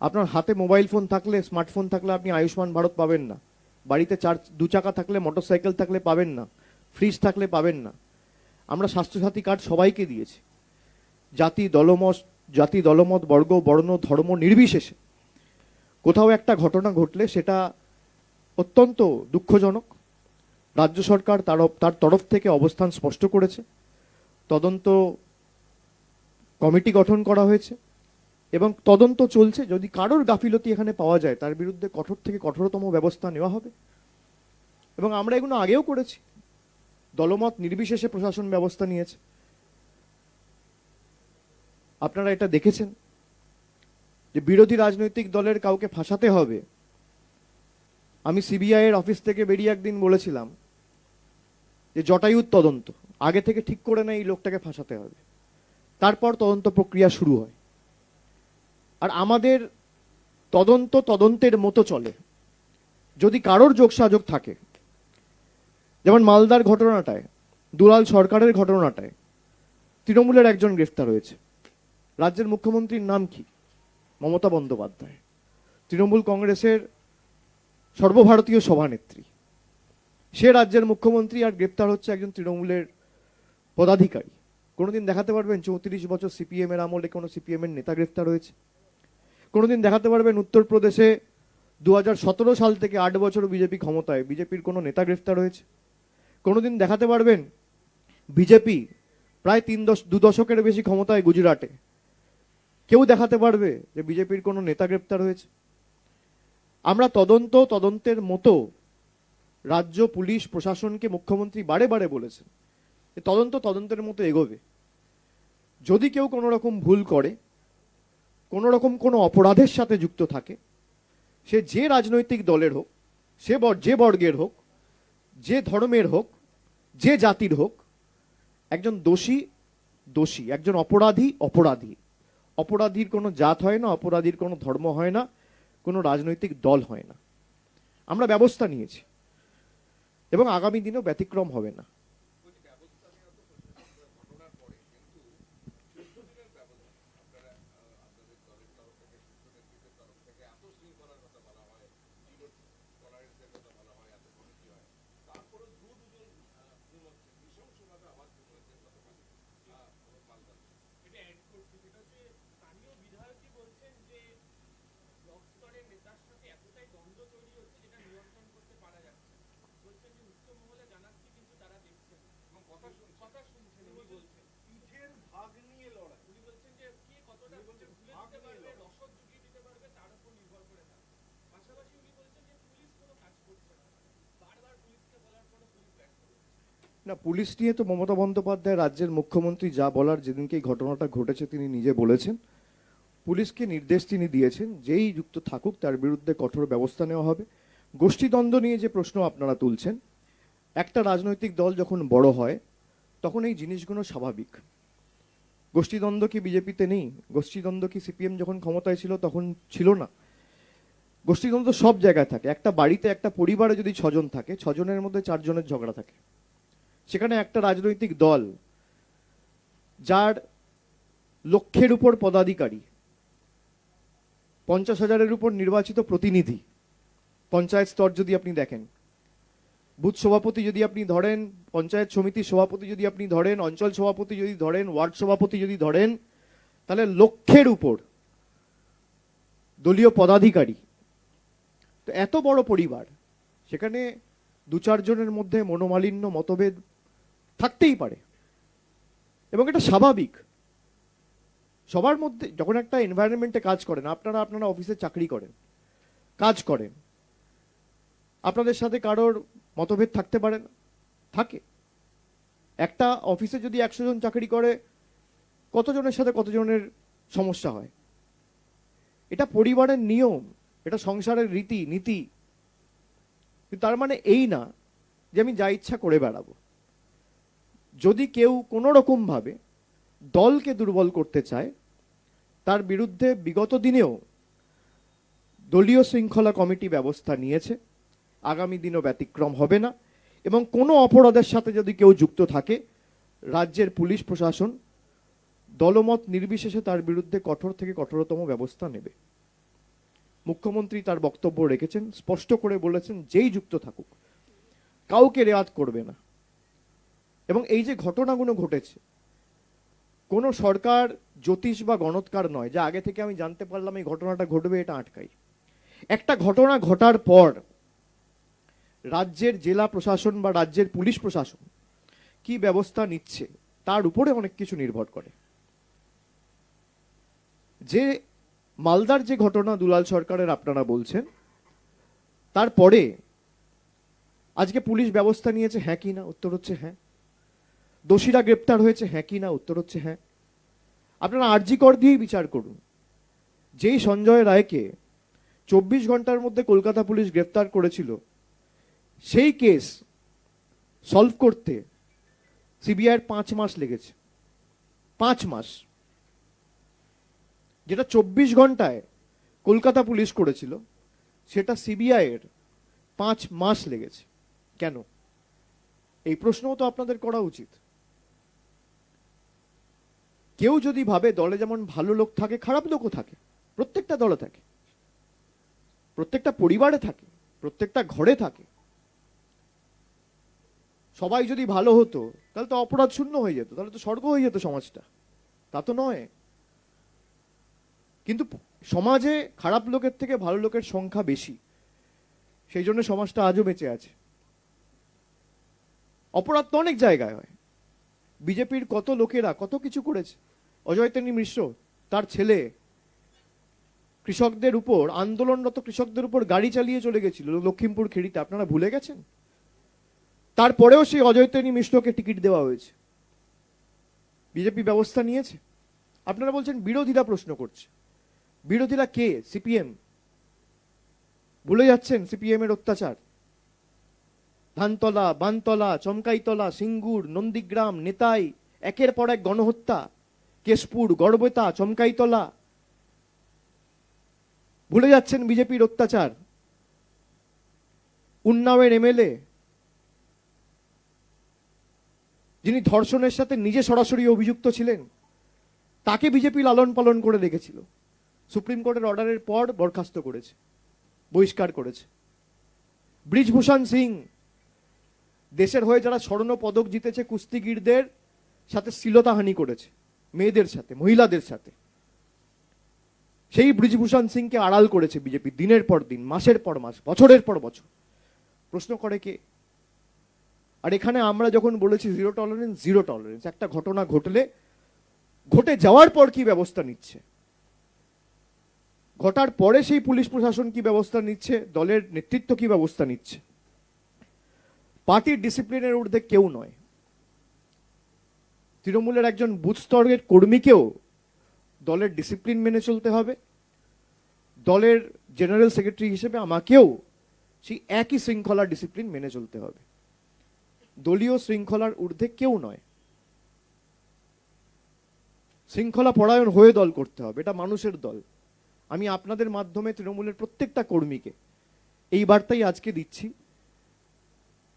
আপনার হাতে মোবাইল ফোন থাকলে, স্মার্টফোন থাকলে আপনি আয়ুষ্মান ভারত পাবেন না, বাড়িতে 2 চাকা থাকলে, মোটরসাইকেল থাকলে পাবেন না, ফ্রিজ থাকলে পাবেন না। আমরা স্বাস্থ্যসাথী কার্ড সবাইকে দিয়েছি, জাতি দলমত বর্গ বর্ণ ধর্ম নির্বিশেষে। কোথাও একটা ঘটনা ঘটলে সেটা অত্যন্ত দুঃখজনক। রাজ্য সরকার তার তরফ থেকে অবস্থান স্পষ্ট করেছে, তদন্ত কমিটি গঠন করা হয়েছে এবং তদন্ত চলছে। যদি কারোর গাফিলতি এখানে পাওয়া যায় তার বিরুদ্ধে কঠোর থেকে কঠোরতম ব্যবস্থা নেওয়া হবে। এবং আমরা এগুলো আগেও করেছি, দলমত নির্বিশেষে প্রশাসন ব্যবস্থা নিয়েছে, আপনারা এটা দেখেছেন। যে বিরোধী রাজনৈতিক দলের কাউকে ফাঁসাতে হবে, আমি সিবিআই এর অফিস থেকে বেরিয়ে একদিন বলেছিলাম যে জটায়ুর তদন্ত আগে থেকে ঠিক করে নেয়, এই লোকটাকে ফাঁসাতে হবে, তারপর তদন্ত প্রক্রিয়া শুরু হয়। আর আমাদের তদন্তের মতো চলে। যদি কারোর যোগসাযোগ থাকে, যেমন মালদার ঘটনাটায়, দুলাল সরকারের ঘটনাটায় তৃণমূলের একজন গ্রেফতার হয়েছে। রাজ্যের মুখ্যমন্ত্রীর নাম কি? মমতা বন্দ্যোপাধ্যায়, তৃণমূল কংগ্রেসের সর্বভারতীয় সভানেত্রী। সে রাজ্যের মুখ্যমন্ত্রী আর গ্রেপ্তার হচ্ছে একজন তৃণমূলের পদাধিকারী। কোনোদিন দেখাতে পারবেন 34 বছর সিপিএম এর আমলে কোনো সিপিএম এর নেতা গ্রেফতার হয়েছে? কোনোদিন দেখাতে পারবেন উত্তরপ্রদেশে 2017 সাল থেকে 8 বছর বিজেপি ক্ষমতায়, বিজেপির কোনো নেতা গ্রেফতার হয়েছে? কোনোদিন দেখাতে পারবেন বিজেপি প্রায় 2 দশকের বেশি ক্ষমতায় গুজরাটে, কেউ দেখাতে পারবে যে বিজেপির কোনো নেতা গ্রেপ্তার হয়েছে? আমরা তদন্তের মতো রাজ্য পুলিশ প্রশাসনকে মুখ্যমন্ত্রী বারে বারে বলেছেন তদন্তের মতো এগোবে। যদি কেউ কোনো রকম ভুল করে, কোনো রকম কোনো অপরাধের সাথে যুক্ত থাকে, সে যে রাজনৈতিক দলের হোক, সে যে বর্গের হোক, যে ধর্মের হোক, যে জাতির হোক, একজন দোষী দোষী, একজন অপরাধী অপরাধী। অপরাধীর কোনো জাত হয় না, অপরাধীর কোনো ধর্ম হয় না, কোনো রাজনৈতিক দল হয় না। আমরা ব্যবস্থা নিয়েছি এবং আগামী দিনেও ব্যতিক্রম হবে না। এটা অ্যাড করছি, সেটা হচ্ছে স্থানীয় বিধায়কই বলছেন যে ব্লক স্তরের নেতার সাথে এতটাই দ্বন্দ্ব তৈরি হচ্ছে যেটা নিয়ন্ত্রণ করতে পারা যাচ্ছে না। বলছেন যে উচ্চ মহলে জানাচ্ছি কিন্তু তারা দেখছেন না। এবং কথা শুনছেন উনি বলছেন। পিঠের ভাগ নিয়ে লড়াই। উনি বলছেন যে কে কতটা তুলে দিতে পারবে, রসদ জুগিয়ে দিতে পারবে তার উপর নির্ভর করে থাকে। পাশাপাশি উনি বলছেন যে পুলিশ কোনো কাজ করছে না, বারবার পুলিশকে বলার পরও পুলিশ ব্যর্থ হচ্ছে। না, পুলিশ নিয়ে তো মমতা বন্দ্যোপাধ্যায় রাজ্যের মুখ্যমন্ত্রী যা বলার, যেদিনকে এই ঘটনাটা ঘটেছে তিনি নিজে বলেছেন। পুলিশকে নির্দেশ তিনি দিয়েছেন, যেই যুক্ত থাকুক তার বিরুদ্ধে কঠোর ব্যবস্থা নেওয়া হবে। গোষ্ঠীদ্বন্দ্ব নিয়ে যে প্রশ্ন আপনারা তুলছেন, একটা রাজনৈতিক দল যখন বড় হয় তখন এই জিনিসগুলো স্বাভাবিক। গোষ্ঠীদ্বন্দ্ব কি বিজেপিতে নেই? গোষ্ঠীদ্বন্দ্ব কি সিপিএম যখন ক্ষমতায় ছিল তখন ছিল না? গোষ্ঠীদ্বন্দ্ব সব জায়গায় থাকে। একটা বাড়িতে, একটা পরিবারে যদি 6 জন থাকে, 6 জনের মধ্যে 4 জনের ঝগড়া থাকে। সেখানে একটা রাজনৈতিক দল যার লক্ষের উপর পদাধিকারী, 50,000-এর উপর নির্বাচিত প্রতিনিধি, পঞ্চায়েত স্তর যদি আপনি দেখেন, বুথ সভাপতি যদি আপনি ধরেন, পঞ্চায়েত সমিতির সভাপতি যদি আপনি ধরেন, অঞ্চল সভাপতি যদি ধরেন, ওয়ার্ড সভাপতি যদি ধরেন, তাহলে লক্ষের উপর দলীয় পদাধিকারী। তো এত বড় পরিবার, সেখানে 2-4 জনের মধ্যে মনোমালিন্য, মতভেদ থাকতেই পারে এবং এটা স্বাভাবিক। সবার মধ্যে যখন একটা এনভায়রনমেন্টে কাজ করেন, আপনারা অফিসে চাকরি করেন, কাজ করেন, আপনাদের সাথে কারোর মতভেদ থাকতে পারে না? থাকে। একটা অফিসে যদি 100 জন চাকরি করে, কতজনের সাথে কতজনের সমস্যা হয়? এটা পরিবারের নিয়ম, এটা সংসারের রীতি নীতি। কিন্তু তার মানে এই না যে আমি যা ইচ্ছা করে বেড়াবো। যদি কেউ কোনো রকম ভাবে দলকে দুর্বল করতে চায়, তার বিরুদ্ধে বিগত দিনেও দলীয় শৃঙ্খলা কমিটি ব্যবস্থা নিয়েছে, আগামী দিনও ব্যতিক্রম হবে না। এবং কোনো অপরাধের সাথে যদি কেউ যুক্ত থাকে, রাজ্যের পুলিশ প্রশাসন দলমত নির্বিশেষে তার বিরুদ্ধে কঠোর থেকে কঠোরতম ব্যবস্থা নেবে। মুখ্যমন্ত্রী তার বক্তব্য রেখেছেন, স্পষ্ট করে বলেছেন যেই যুক্ত থাকুক কাউকে রেয়াত করবে না। এবং এই যে ঘটনাগুলো ঘটেছে, কোনো সরকার জ্যোতিষ বা গণৎকার নয় যে আগে থেকে আমি জানতে পারলাম এই ঘটনাটা ঘটবে, এটা আটকাই। একটা ঘটনা ঘটার পর রাজ্যের জেলা প্রশাসন বা রাজ্যের পুলিশ প্রশাসন কি ব্যবস্থা নিচ্ছে তার উপরে অনেক কিছু নির্ভর করে। যে মালদার যে ঘটনা দুলাল সরকারের আপনারা বলছেন, তারপরে আজকে পুলিশ ব্যবস্থা নিয়েছে, হ্যাঁ কি না? উত্তর হচ্ছে হ্যাঁ। দোষীরা গ্রেপ্তার হয়েছে, হ্যাঁ কি না? উত্তর হচ্ছে হ্যাঁ। আপনারা আরজি কর দিয়েই বিচার করুন। যেই সঞ্জয় রায়কে 24 ঘন্টার মধ্যে কলকাতা পুলিশ গ্রেপ্তার করেছিল, সেই কেস সলভ করতে সিবিআইয়ের 5 মাস লেগেছে। 5 মাস। যেটা 24 ঘন্টায় কলকাতা পুলিশ করেছিল, সেটা সিবিআইয়ের 5 মাস লেগেছে। কেন? এই প্রশ্নও তো আপনাদের করা উচিত। কেউ যদি ভাবে দলে যেমন ভালো লোক থাকে, খারাপ লোকও থাকে, প্রত্যেকটা দলে থাকে, প্রত্যেকটা পরিবারে থাকে, প্রত্যেকটা ঘরে থাকে। সবাই যদি ভালো হতো তাহলে তো অপরাধ শূন্য হয়ে যেত, তাহলে তো স্বর্গ হয়ে যেত সমাজটা। তা তো নয়। কিন্তু সমাজে খারাপ লোকের থেকে ভালো লোকের সংখ্যা বেশি, সেই জন্য সমাজটা আজও বেঁচে আছে। অপরাধ তো অনেক জায়গায় হয়। বিজেপির কত লোকেরা কত কিছু করেছে। অজয় মিশ্র, তার ছেলে কৃষকদের উপর, আন্দোলনরত কৃষকদের উপর গাড়ি চালিয়ে চলে গেছিল লক্ষিমপুর খেড়িতে, আপনারা ভুলে গেছেন? তারপরেও সেই অজয় মিশ্রকে টিকিট দেওয়া হয়েছে। বিজেপি ব্যবস্থা নিয়েছে। আপনারা বলছেন বিরোধীরা প্রশ্ন করছে। বিরোধীরা কে? সিপিএম। ভুলে যাচ্ছেন সিপিএম এর অত্যাচার। ধানতলা, বানতলা, চমকাইতলা, সিঙ্গুর, নন্দীগ্রাম, নেতাই, একের পর এক গণহত্যা, কেশপুর, গড়বেতা, চমকাইতলা। ভুলে যাচ্ছেন বিজেপির অত্যাচার। উন্নাওয়ের এমএলএ, যিনি ধর্ষণের সাথে নিজে সরাসরি অভিযুক্ত ছিলেন, তাকে বিজেপি লালন পালন করে রেখেছিল। সুপ্রিম কোর্টের অর্ডারের পর বরখাস্ত করেছে, বহিষ্কার করেছে। ব্রিজভূষণ সিং, দেশের হয়ে যারা স্বর্ণ পদক জিতেছে কুস্তিগীরদের সাথে শ্লীলতাহানি করেছে, মেয়েদের সাথে, মহিলাদের সাথে। সেই ব্রিজভূষণ সিংকে আড়াল করেছে বিজেপি দিনের পর দিন, মাসের পর মাস, বছরের পর বছর। প্রশ্ন করে কে? আর এখানে আমরা যখন বলেছি জিরো টলারেন্স, জিরো টলারেন্স, একটা ঘটনা ঘটলে ঘটে যাওয়ার পর কি ব্যবস্থা নিচ্ছে, ঘটার পরে সেই পুলিশ প্রশাসন কি ব্যবস্থা নিচ্ছে, দলের নেতৃত্ব কি ব্যবস্থা নিচ্ছে, পার্টির ডিসিপ্লিনের ঊর্ধ্বে কেউ নয়। তৃণমূলের একজন বুথ স্তরের কর্মীকেও দলের ডিসিপ্লিন মেনে চলতে হবে। দলের জেনারেল সেক্রেটারি হিসেবে আমাকেও সেই একই শৃঙ্খলা, ডিসিপ্লিন মেনে চলতে হবে। দলীয় শৃঙ্খলার ঊর্ধ্বে কেউ নয়। শৃঙ্খলা পরায়ণ হয়ে দল করতে হবে, এটা মানুষের দল। আমি আপনাদের মাধ্যমে তৃণমূলের প্রত্যেকটা কর্মীকে এই বার্তাই আজকে দিচ্ছি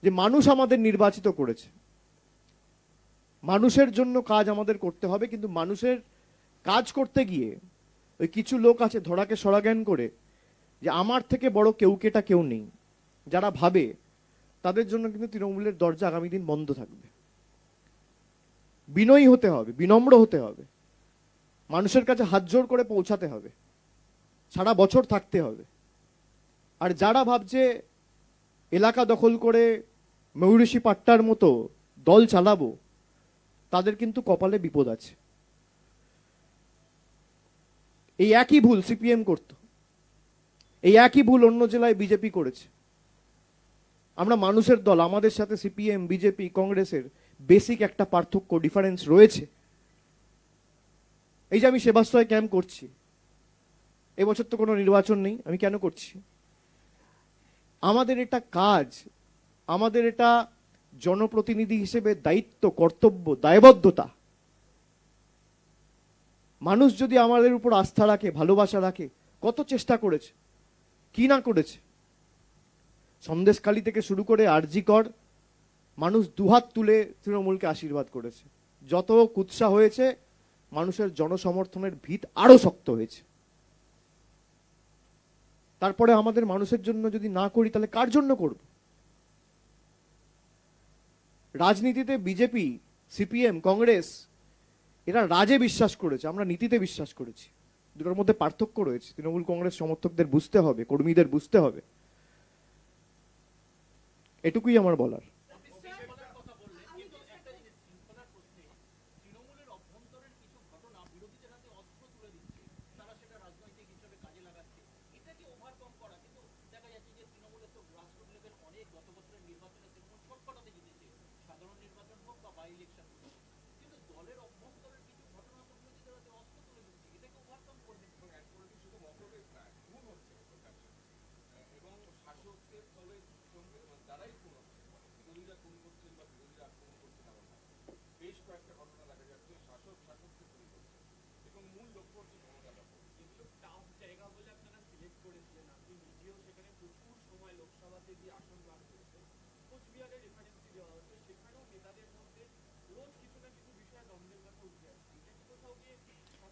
যে মানুষ আমাদের নির্বাচিত করেছে, মানুষের জন্য কাজ আমাদের করতে হবে। কিন্তু মানুষের কাজ করতে গিয়ে ওই কিছু লোক আছে ধরাকে সরাজ্ঞান করে যে আমার থেকে বড় কেউ কেটা কেউ নেই, যারা ভাবে, তাদের জন্য কিন্তু তৃণমূলের দরজা আগামী দিন বন্ধ থাকবে। বিনয়ী হতে হবে, বিনম্র হতে হবে, মানুষের কাছে হাত জোড় করে পৌঁছাতে হবে, সারা বছর থাকতে হবে। আর যারা ভাবছে এলাকা দখল করে ময়ূরী পাট্টার মতো দল চালাবো, তাদের কিন্তু কপালে বিপদ আছে। এই একই ভুল সিপিএম করত, এই একই ভুল অন্য জেলায় বিজেপি করেছে। আমরা মানুষের দল, আমাদের সাথে সিপিএম, বিজেপি, কংগ্রেসের বেসিক একটা পার্থক্য, ডিফারেন্স রয়েছে। এই যে আমি সেবাশ্রয় ক্যাম্প করছি, এবছর তো কোনো নির্বাচন নেই, আমি কেন করছি? আমাদের এটা কাজ, আমাদের এটা জনপ্রতিনিধি হিসেবে দায়িত্ব, কর্তব্য, দায়বদ্ধতা। মানুষ যদি আমাদের উপর আস্থা রাখে, ভালোবাসা রাখে, কত চেষ্টা করেছে, কি না করেছে। সন্দেশখালী থেকে শুরু করে আরজি কর, মানুষ দুহাত তুলে তৃণমূলকে আশীর্বাদ করেছে। যত কুৎসা হয়েছে, মানুষের জনসমর্থনের ভিত আরো শক্ত হয়েছে। তারপরে আমাদের মানুষের জন্য যদি না করি, তাহলে কার জন্য করব? রাজনীতিতে বিজেপি, সিপিএম, কংগ্রেস এরা রাজে বিশ্বাস করেছে, আমরা নীতিতে বিশ্বাস করেছি। দুটোর মধ্যে পার্থক্য রয়েছে। তৃণমূল কংগ্রেস সমর্থকদের বুঝতে হবে, কর্মীদের বুঝতে হবে। এটুকুই আমার বলার।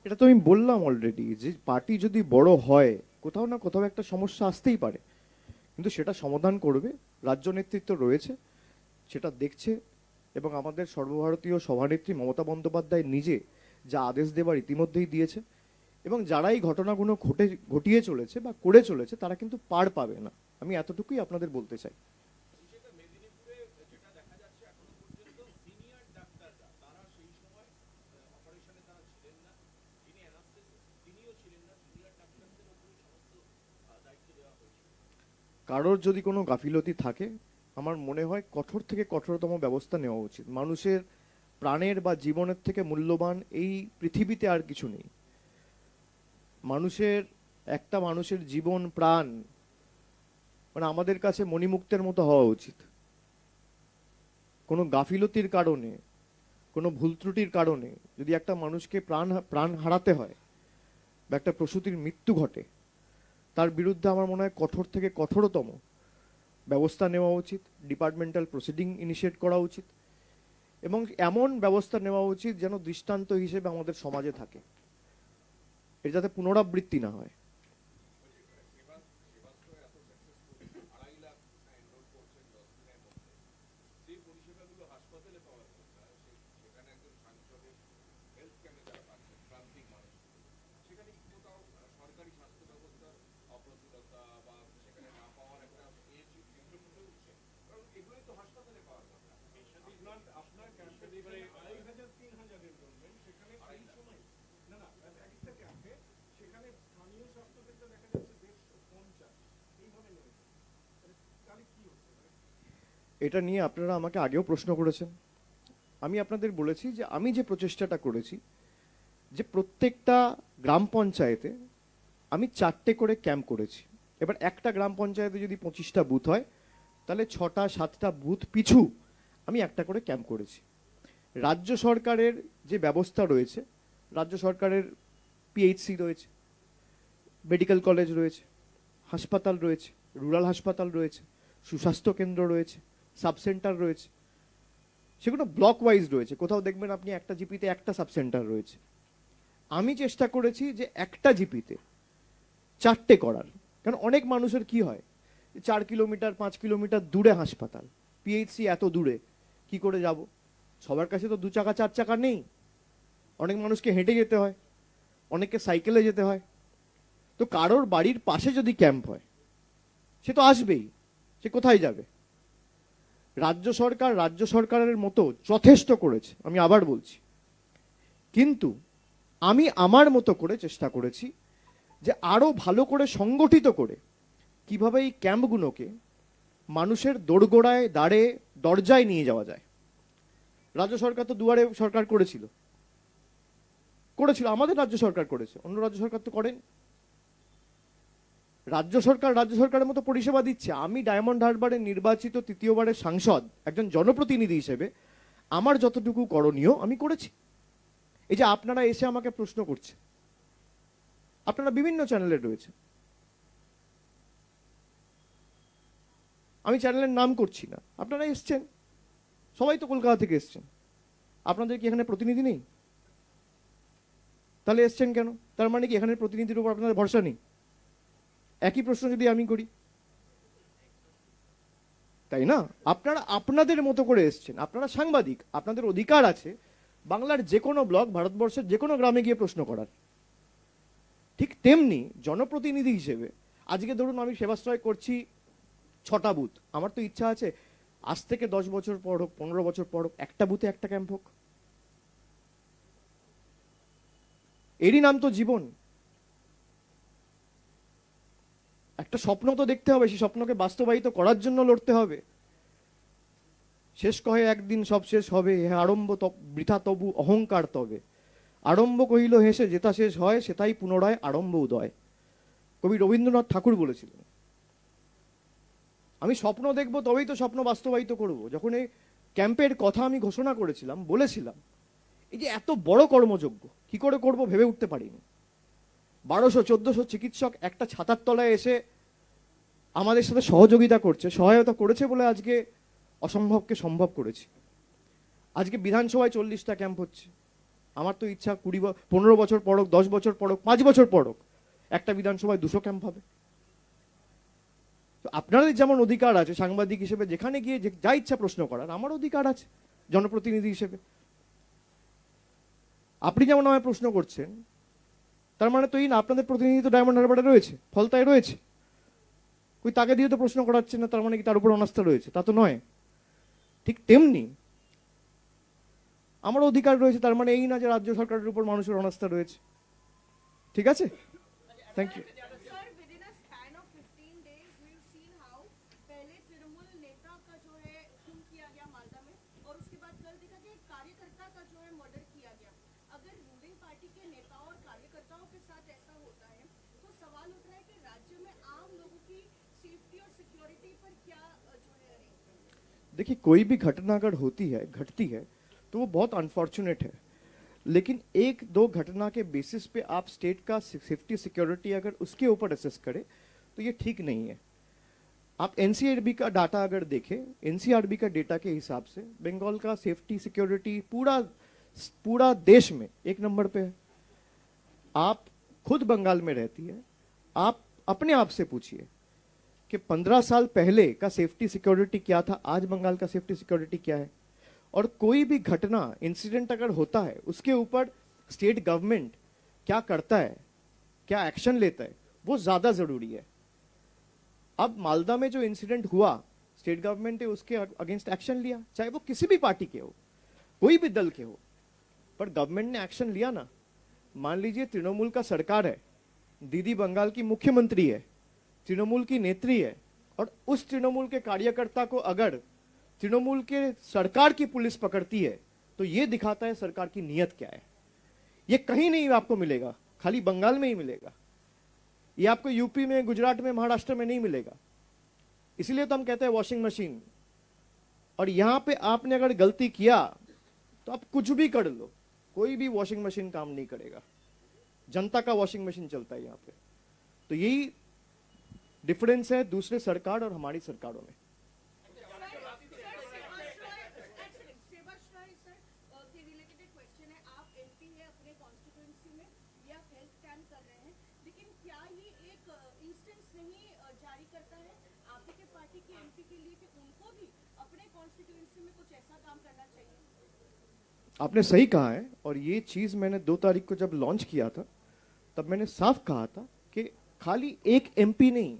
এটা তো আমি বললাম অলরেডি, যে পার্টি যদি বড় হয়, কোথাও না কোথাও একটা সমস্যা আসতেই পারে, কিন্তু সেটা সমাধান করবে রাজ্য নেতৃত্ব রয়েছে, সেটা দেখছে। এবং আমাদের সর্বভারতীয় সভানেত্রী মমতা বন্দ্যোপাধ্যায় নিজে যা আদেশ দেবার ইতিমধ্যেই দিয়েছে। এবং যারা এই ঘটনাগুলো ঘটিয়ে চলেছে বা করে চলেছে, তারা কিন্তু পার পাবে না। আমি এতটুকুই আপনাদের বলতে চাই। কারোর যদি কোনো গাফিলতি থাকে, আমার মনে হয় কঠোর থেকে কঠোরতম ব্যবস্থা নেওয়া উচিত। মানুষের প্রাণের বা জীবনের থেকে মূল্যবান এই পৃথিবীতে আর কিছু নেই। একটা মানুষের জীবন, প্রাণ মানে আমাদের কাছে মণিমুক্তের মতো হওয়া উচিত। কোনো গাফিলতির কারণে, কোনো ভুল ত্রুটির কারণে যদি একটা মানুষকে প্রাণ হারাতে হয় বা একটা প্রসূতির মৃত্যু ঘটে, তার বিরুদ্ধে আমার মনে হয় কঠোর থেকে কঠোরতম ব্যবস্থা নেওয়া উচিত, ডিপার্টমেন্টাল প্রসিডিং ইনিশিয়েট করা উচিত এবং এমন ব্যবস্থা নেওয়া উচিত যেন দৃষ্টান্ত হিসেবে আমাদের সমাজে থাকে, এর যাতে পুনরাবৃত্তি না হয়। আপনার ক্যাম্পে এবারে 2,500-3,000 এনরোলমেন্ট, সেখানে এই সময় না না একটা ক্যাম্পে সেখানে স্থানীয় স্বাস্থ্যকেন্দ্র দেখা যাচ্ছে 150 এইভাবে নেমেছে, তাহলে কি হচ্ছে? এটা নিয়ে আপনারা আমাকে আগেও প্রশ্ন করেছেন, আমি আপনাদের বলেছি যে আমি যে প্রচেষ্টাটা করেছি যে প্রত্যেকটা গ্রাম পঞ্চায়েতে আমি 4টে করে ক্যাম্প করেছি। এবার একটা গ্রাম পঞ্চায়েতে যদি 25টা বুথ হয় তাহলে 6টা-7টা বুথ পিছু আমি একটা করে ক্যাম্প করেছি। রাজ্য সরকারের যে ব্যবস্থা রয়েছে, রাজ্য সরকারের পিএইচসি রয়েছে, মেডিকেল কলেজ রয়েছে, হাসপাতাল রয়েছে, রুরাল হাসপাতাল রয়েছে, সুস্বাস্থ্য কেন্দ্র রয়েছে, সাব সেন্টার রয়েছে, সেগুলো ব্লক ওয়াইজ রয়েছে। কোথাও দেখবেন আপনি একটা জিপিতে একটা সাব সেন্টার রয়েছে। আমি চেষ্টা করেছি যে একটা জিপিতে 4টে করার, কারণ অনেক মানুষের কি হয় 4 কিলোমিটার 5 কিলোমিটার দূরে হাসপাতাল, পিএইচসি এত দূরে কি করে যাব? সবার কাছে তো 2 চাকা 4 চাকা নেই, অনেক মানুষকে হেঁটে যেতে হয়, অনেককে সাইকেলে যেতে হয়। তো কারোর বাড়ির পাশে যদি ক্যাম্প হয় সে তো আসবেই, সে কোথায় যাবে? রাজ্য সরকারের মতো যথেষ্ট করেছে, আমি আবার বলছি, কিন্তু আমি আমার মতো করে চেষ্টা করেছি যে আরো ভালো করে সংগঠিত করে কিভাবে এই ক্যাম্পগুলোকে মানুষের দোরগোড়ায় দাঁড়ে দরজায় নিয়ে যাওয়া যায়। রাজ্য সরকার তো দুয়ারে সরকার করেছিল, আমাদের রাজ্য সরকার করেছে, অন্য রাজ্য সরকার তো করেন। রাজ্য সরকারের মতো পরিষেবা দিচ্ছে। আমি ডায়মন্ড হারবারের নির্বাচিত 3য়বারের সাংসদ, একজন জনপ্রতিনিধি হিসেবে আমার যতটুকু করণীয় আমি করেছি। এই যে আপনারা এসে আমাকে প্রশ্ন করছে, আপনারা বিভিন্ন চ্যানেলে রয়েছে, আমি চ্যানেলের নাম করছি না, আপনারা এসছেন, সবাই তো কলকাতা থেকে এসছেন, আপনাদের কি এখানে প্রতিনিধি নেই? তাহলে এসছেন কেন? তার মানে কি এখানের প্রতিনিধির উপর আপনাদের ভরসা নেই? একই প্রশ্ন যদি আমি করি, তাই না? আপনারা আপনাদের মতো করে এসছেন, আপনারা সাংবাদিক, আপনাদের অধিকার আছে বাংলার যে কোনো ব্লক, ভারতবর্ষের যে কোনো গ্রামে গিয়ে প্রশ্ন করার। ঠিক তেমনি জনপ্রতিনিধি হিসেবে আজকে ধরুন আমি সেবাশ্রয় করছি 6টা বুথ, আমার তো ইচ্ছা আছে আজ থেকে 10 বছর পর হোক, 15 বছর পর হোক, একটা বুথে একটা ক্যাম্প হোক। এরই নাম তো জীবন। একটা স্বপ্ন তো দেখতে হবে, সেই স্বপ্নকে বাস্তবায়িত করার জন্য লড়তে হবে। শেষ কহে একদিন সব শেষ হবে, হে আরম্ভ বৃথা তবু অহংকার তবে। আরম্ভ কহিল হেসে, যেটা শেষ হয় সেটাই পুনরায় আরম্ভ উদয়, কবি রবীন্দ্রনাথ ঠাকুর বলেছিলেন। আমি স্বপ্ন দেখব, তবেই তো স্বপ্ন বাস্তবায়িত করব। যখন এই ক্যাম্পের কথা আমি ঘোষণা করেছিলাম, বলেছিলাম এই যে এত বড় কর্মযজ্ঞ কি করে করব ভেবে উঠতে পারিনি। 1200-1400 চিকিৎসক একটা ছাতার তলায় এসে আমাদের সাথে সহায়তা করেছে বলে আজকে অসম্ভবকে সম্ভব করেছি। আজকে বিধানসভায় 40টা ক্যাম্প হচ্ছে। আমার তো ইচ্ছা 15 বছর পর হোক, 10 বছর পর হোক, 5 বছর পর হোক, একটা বিধানসভায় 200 ক্যাম্প হবে। তো আপনাদের যেমন অধিকার আছে সাংবাদিক হিসেবে যেখানে গিয়ে যা ইচ্ছা প্রশ্ন করার, আমার অধিকার আছে জনপ্রতিনিধি হিসেবে। আপনি যেমন আমায় প্রশ্ন করছেন, তার মানে তো এই না আপনাদের প্রতিনিধি তো ডায়মন্ড হারবারে রয়েছে, ফলতায় রয়েছে, ওই তাকে দিয়ে তো প্রশ্ন করাচ্ছেন না, তার মানে কি তার উপর অনাস্থা রয়েছে? তা তো নয়। ঠিক তেমনি আমার অধিকার রয়েছে, তার মানে এই না যে রাজ্য সরকারের উপর মানুষের অনাস্থা রয়েছে। ঠিক আছে, thank you. Sir, within a span of 15 days, we've seen how पहले तृणमूल नेता का जो है खून किया गया मालदा में, और उसके बाद कल देखा कि एक कार्यकर्ता का जो है मर्डर किया गया। अगर रूलिंग पार्टी के नेताओं और कार्यकर्ताओं के साथ ऐसा होता है तो सवाल उठ रहा है कि राज्य में आम लोगों की सेफ्टी और सिक्योरिटी पर क्या जो है देखिए, कोई भी घटना अगर होती है, घटती है, तो वो बहुत अनफॉर्चुनेट है, लेकिन एक दो घटना के बेसिस पे आप स्टेट का सेफ्टी सिक्योरिटी अगर उसके ऊपर असेस करें तो ये ठीक नहीं है। आप एनसीआरबी का डाटा अगर देखें, एनसीआरबी का डेटा के हिसाब से बंगाल का सेफ्टी सिक्योरिटी पूरा पूरा देश में एक नंबर पे है। आप खुद बंगाल में रहती है, आप अपने आप से पूछिए कि 15 साल पहले का सेफ्टी सिक्योरिटी क्या था, आज बंगाल का सेफ्टी सिक्योरिटी क्या है। और कोई भी घटना, इंसिडेंट अगर होता है, उसके ऊपर स्टेट गवर्नमेंट क्या करता है, क्या एक्शन लेता है, वो ज्यादा जरूरी है। अब मालदा में जो इंसिडेंट हुआ, स्टेट गवर्नमेंट ने उसके अगेंस्ट एक्शन लिया, चाहे वो किसी भी पार्टी के हो, कोई भी दल के हो, पर गवर्नमेंट ने एक्शन लिया ना। मान लीजिए तृणमूल का सरकार है, दीदी बंगाल की मुख्यमंत्री है, तृणमूल की नेत्री है, और उस तृणमूल के कार्यकर्ता को अगर तृणमूल के सरकार की पुलिस पकड़ती है, तो ये दिखाता है सरकार की नीयत क्या है। ये कहीं नहीं आपको मिलेगा, खाली बंगाल में ही मिलेगा। ये आपको यूपी में, गुजरात में, महाराष्ट्र में नहीं मिलेगा। इसलिए तो हम कहते हैं वॉशिंग मशीन। और यहां पे आपने अगर गलती किया तो आप कुछ भी कर लो, कोई भी वॉशिंग मशीन काम नहीं करेगा। जनता का वॉशिंग मशीन चलता है यहाँ पे। तो यही डिफरेंस है दूसरे सरकार और हमारी सरकारों में। सेवाश्रय सर के रिलेटेड एक क्वेश्चन है। आप एमपी है, अपने कॉन्स्टिट्यूएंसी में ये आप हेल्थ कैंप कर रहे हैं, लेकिन क्या ये एक इंस्टेंस नहीं जारी करता है आप ही के पार्टी के एमपी के लिए कि उनको भी अपने कॉन्स्टिट्यूएंसी में कुछ ऐसा काम करना चाहिए? आपने सही कहा है, और ये चीज मैंने 2 तारीख को जब लॉन्च किया था, तब मैंने साफ कहा था कि खाली एक एमपी नहीं,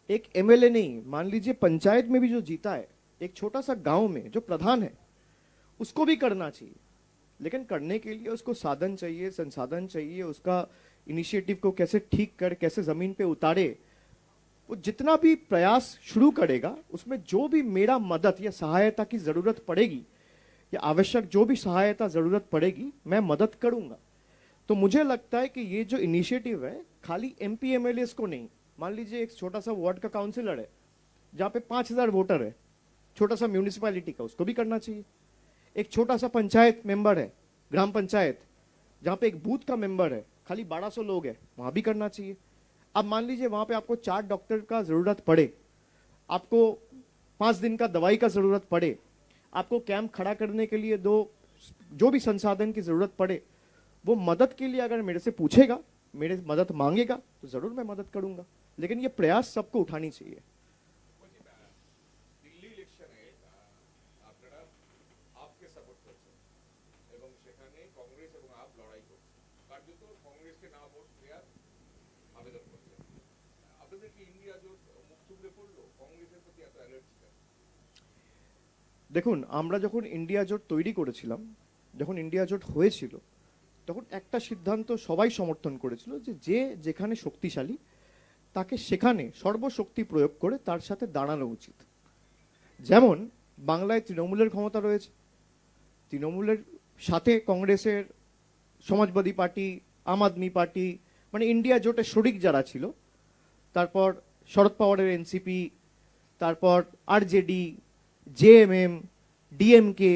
एक एमएलए नहीं, मान लीजिए पंचायत में भी जो जीता है, एक छोटा सा गांव में जो प्रधान है, उसको भी करना चाहिए। लेकिन करने के लिए उसको साधन चाहिए, संसाधन चाहिए, उसका इनिशिएटिव को कैसे ठीक कर, कैसे जमीन पे उतारे। वो जितना भी प्रयास शुरू करेगा, उसमें जो भी मेरा मदद या सहायता की जरूरत पड़ेगी, या आवश्यक जो भी सहायता जरूरत पड़ेगी, मैं मदद करूंगा। तो मुझे लगता है कि ये जो इनिशिएटिव है, खाली एमपी एमएलए को नहीं, मान लीजिए एक छोटा सा वार्ड का काउंसिलर है जहां पे 5000 वोटर है, छोटा सा म्यूनिसिपैलिटी का, उसको भी करना चाहिए। एक छोटा सा पंचायत मेंबर है, ग्राम पंचायत, जहां पे एक बूथ का मेंबर है, खाली 1200 लोग है, वहां भी करना चाहिए। अब मान लीजिए वहां पे आपको 4 डॉक्टर का जरूरत पड़े, आपको 5 दिन का दवाई का जरूरत पड़े, आपको कैंप खड़ा करने के लिए 2 जो भी संसाधन की जरूरत पड़े, वो मदद के लिए अगर मेरे से पूछेगा, मेरे मदद मांगेगा, तो जरूर मैं मदद करूंगा। लेकिन ये प्रयास सबको उठानी चाहिए। দিল্লি ইলেকশনে আপনারা আপকে সাপোর্ট করছেন এবং সেখানে কংগ্রেস এবং আপ লড়াই করছে, কার্যত কংগ্রেসকে না ভোট দেওয়ার আবেদন করছেন। আপনাদের কি ইন্ডিয়া জোট মুখ থুবড়ে পড়লো? কংগ্রেসের প্রতি এত অ্যালার্জি কেন? দেখুন, আমরা যখন ইন্ডিয়া জোট তৈরি করেছিলাম, যখন ইন্ডিয়া জোট হয়েছিল, তখন একটা সিদ্ধান্ত সবাই সমর্থন করেছিল যে যেখানে শক্তিশালী তাকে সেখানে সর্বশক্তি প্রয়োগ করে তার সাথে দাঁড়ানো উচিত। যেমন বাংলায় তৃণমূলের ক্ষমতা রয়েছে, তৃণমূলের সাথে কংগ্রেসের, সমাজবাদী পার্টি, আম আদমি পার্টি, মানে ইন্ডিয়া জোটের শরিক যারা ছিল, তারপর শরদ পাওয়ারের এনসিপি, তারপর আরজেডি, জেএমএম, ডিএমকে,